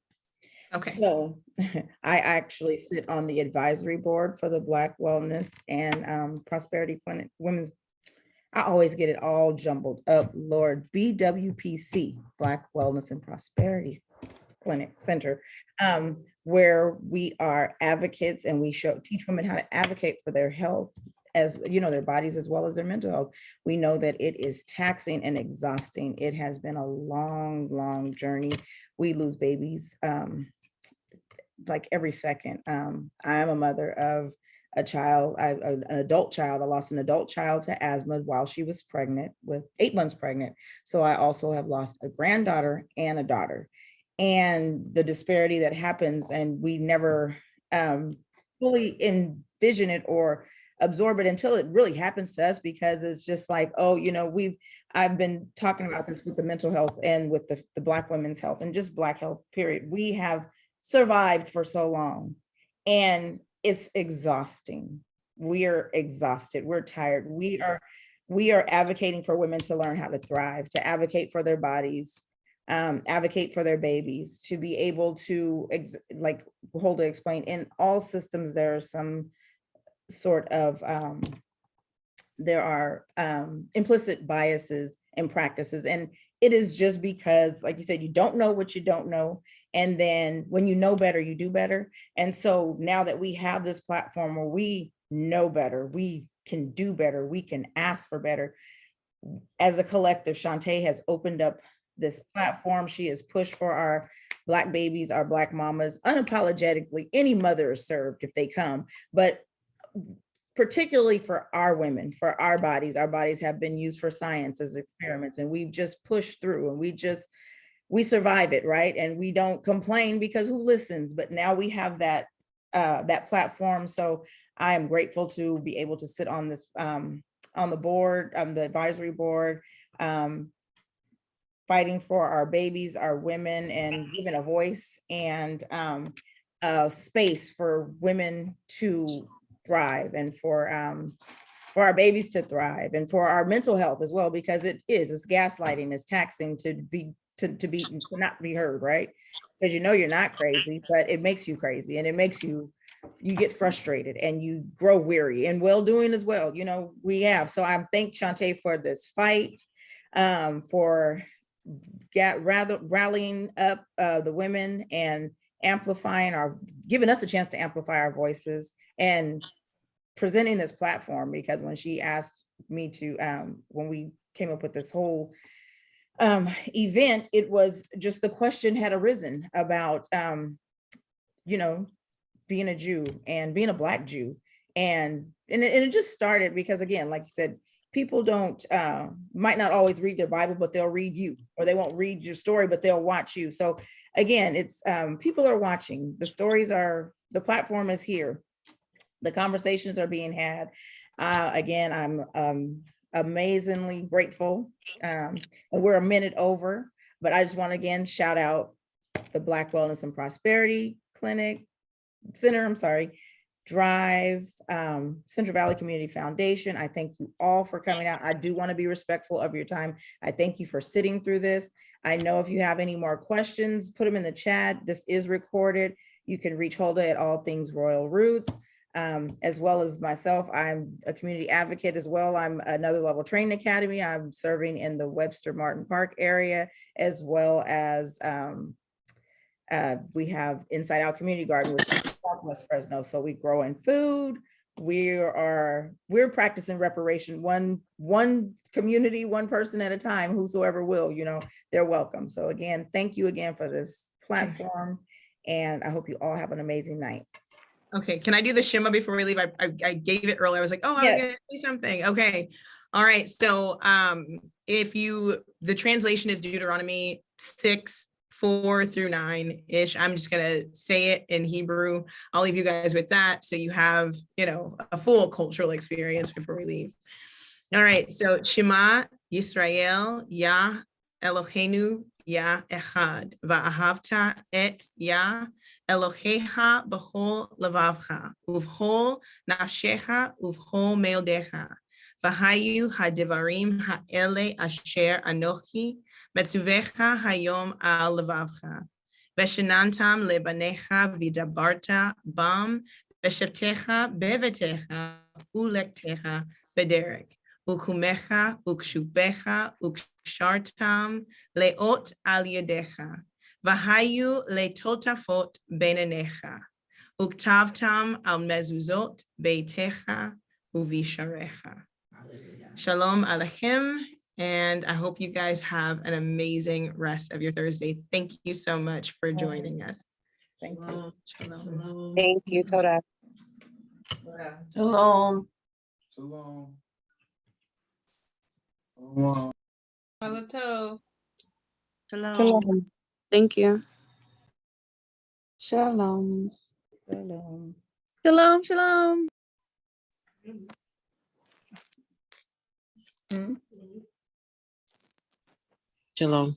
Okay. So I actually sit on the advisory board for the Black Wellness and Prosperity Clinic, I always get it all jumbled up, Lord, BWPC, Black Wellness and Prosperity Clinic Center, where we are advocates and we teach women how to advocate for their health, as you know, their bodies as well as their mental health. We know that it is taxing and exhausting. It has been a long, long journey. We lose babies like every second. I am a mother of a child, an adult child. I lost an adult child to asthma while she was pregnant, with 8 months pregnant. So I also have lost a granddaughter and a daughter. And the disparity that happens, and we never fully envision it or absorb it until it really happens to us, because it's just like, oh, you know, I've been talking about this with the mental health and with the Black women's health and just Black health, period. We have survived for so long, and it's exhausting. We are exhausted. We're tired. We are advocating for women to learn how to thrive, to advocate for their bodies, advocate for their babies, to be able to, like Holda explained, in all systems, there are some sort of, there are implicit biases and practices. And it is just because, like you said, you don't know what you don't know. And then when you know better, you do better. And so now that we have this platform where we know better, we can do better, we can ask for better. As a collective, Shantae has opened up this platform. She has pushed for our Black babies, our Black mamas, unapologetically. Any mother is served if they come, but particularly for our women, for our bodies have been used for science as experiments, and we've just pushed through, and we survive it, right? And we don't complain, because who listens? But now we have that platform. So I am grateful to be able to sit on this, on the board, the advisory board, fighting for our babies, our women, and giving a voice and a space for women to thrive, and for our babies to thrive, and for our mental health as well, because it's gaslighting, it's taxing to not be heard, right? Because you know you're not crazy, but it makes you crazy, and it makes you get frustrated, and you grow weary, and well-doing as well. You know, we have. So I thank Shantae for this fight, for rallying up the women and amplifying giving us a chance to amplify our voices and presenting this platform. Because when she asked me to, when we came up with this whole event, it was just the question had arisen about, you know, being a Jew and being a Black Jew. And it just started because, again, like you said, people might not always read their Bible, but they'll read you, or they won't read your story, but they'll watch you. So again, it's people are watching. The platform is here. The conversations are being had. Again, I'm amazingly grateful. And we're a minute over, but I just want to again shout out the Black Wellness and Prosperity Center, DRIVE, Central Valley Community Foundation. I thank you all for coming out. I do want to be respectful of your time. I thank you for sitting through this. I know if you have any more questions, put them in the chat. This is recorded. You can reach Hulda at All Things Royal Roots, as well as myself. I'm a community advocate as well. I'm another level training academy. I'm serving in the Webster Martin Park area, as well as we have Inside Out Community Garden, which is West Fresno. So we grow in food. We're practicing reparation, one community, one person at a time. Whosoever will, they're welcome. So again, thank you again for this platform, and I hope you all have an amazing night. Okay, can I do the Shema before we leave? I gave it earlier. I was like, oh, I was gonna say something. Okay, all right. So the translation is Deuteronomy 6:4-9-ish. I'm just gonna say it in Hebrew. I'll leave you guys with that, so you have a full cultural experience before we leave. All right. So Shema Yisrael Yah Eloheinu Yah Echad Va'ahavta et Yah Elohecha b'chol levavcha uv'chol nafshecha uv'chol meodecha v'hayu hadivarim ha'ele asher anochi metzuvecha hayom al levavcha v'shenantam lebanecha v'dabarta bam v'shavtecha bevetecha ulektecha v'derek ukumecha ukshubecha ukshartam leot al yadecha Vahayu letotafot benenecha, uktavtam al mezuzot beitecha uvisharecha. Shalom aleichem, and I hope you guys have an amazing rest of your Thursday. Thank you so much for joining us. Thank you. Shalom. Thank you, Toda. Shalom. Shalom. Shalom. Thank you. Shalom. Shalom. Shalom, shalom. Hmm? Shalom.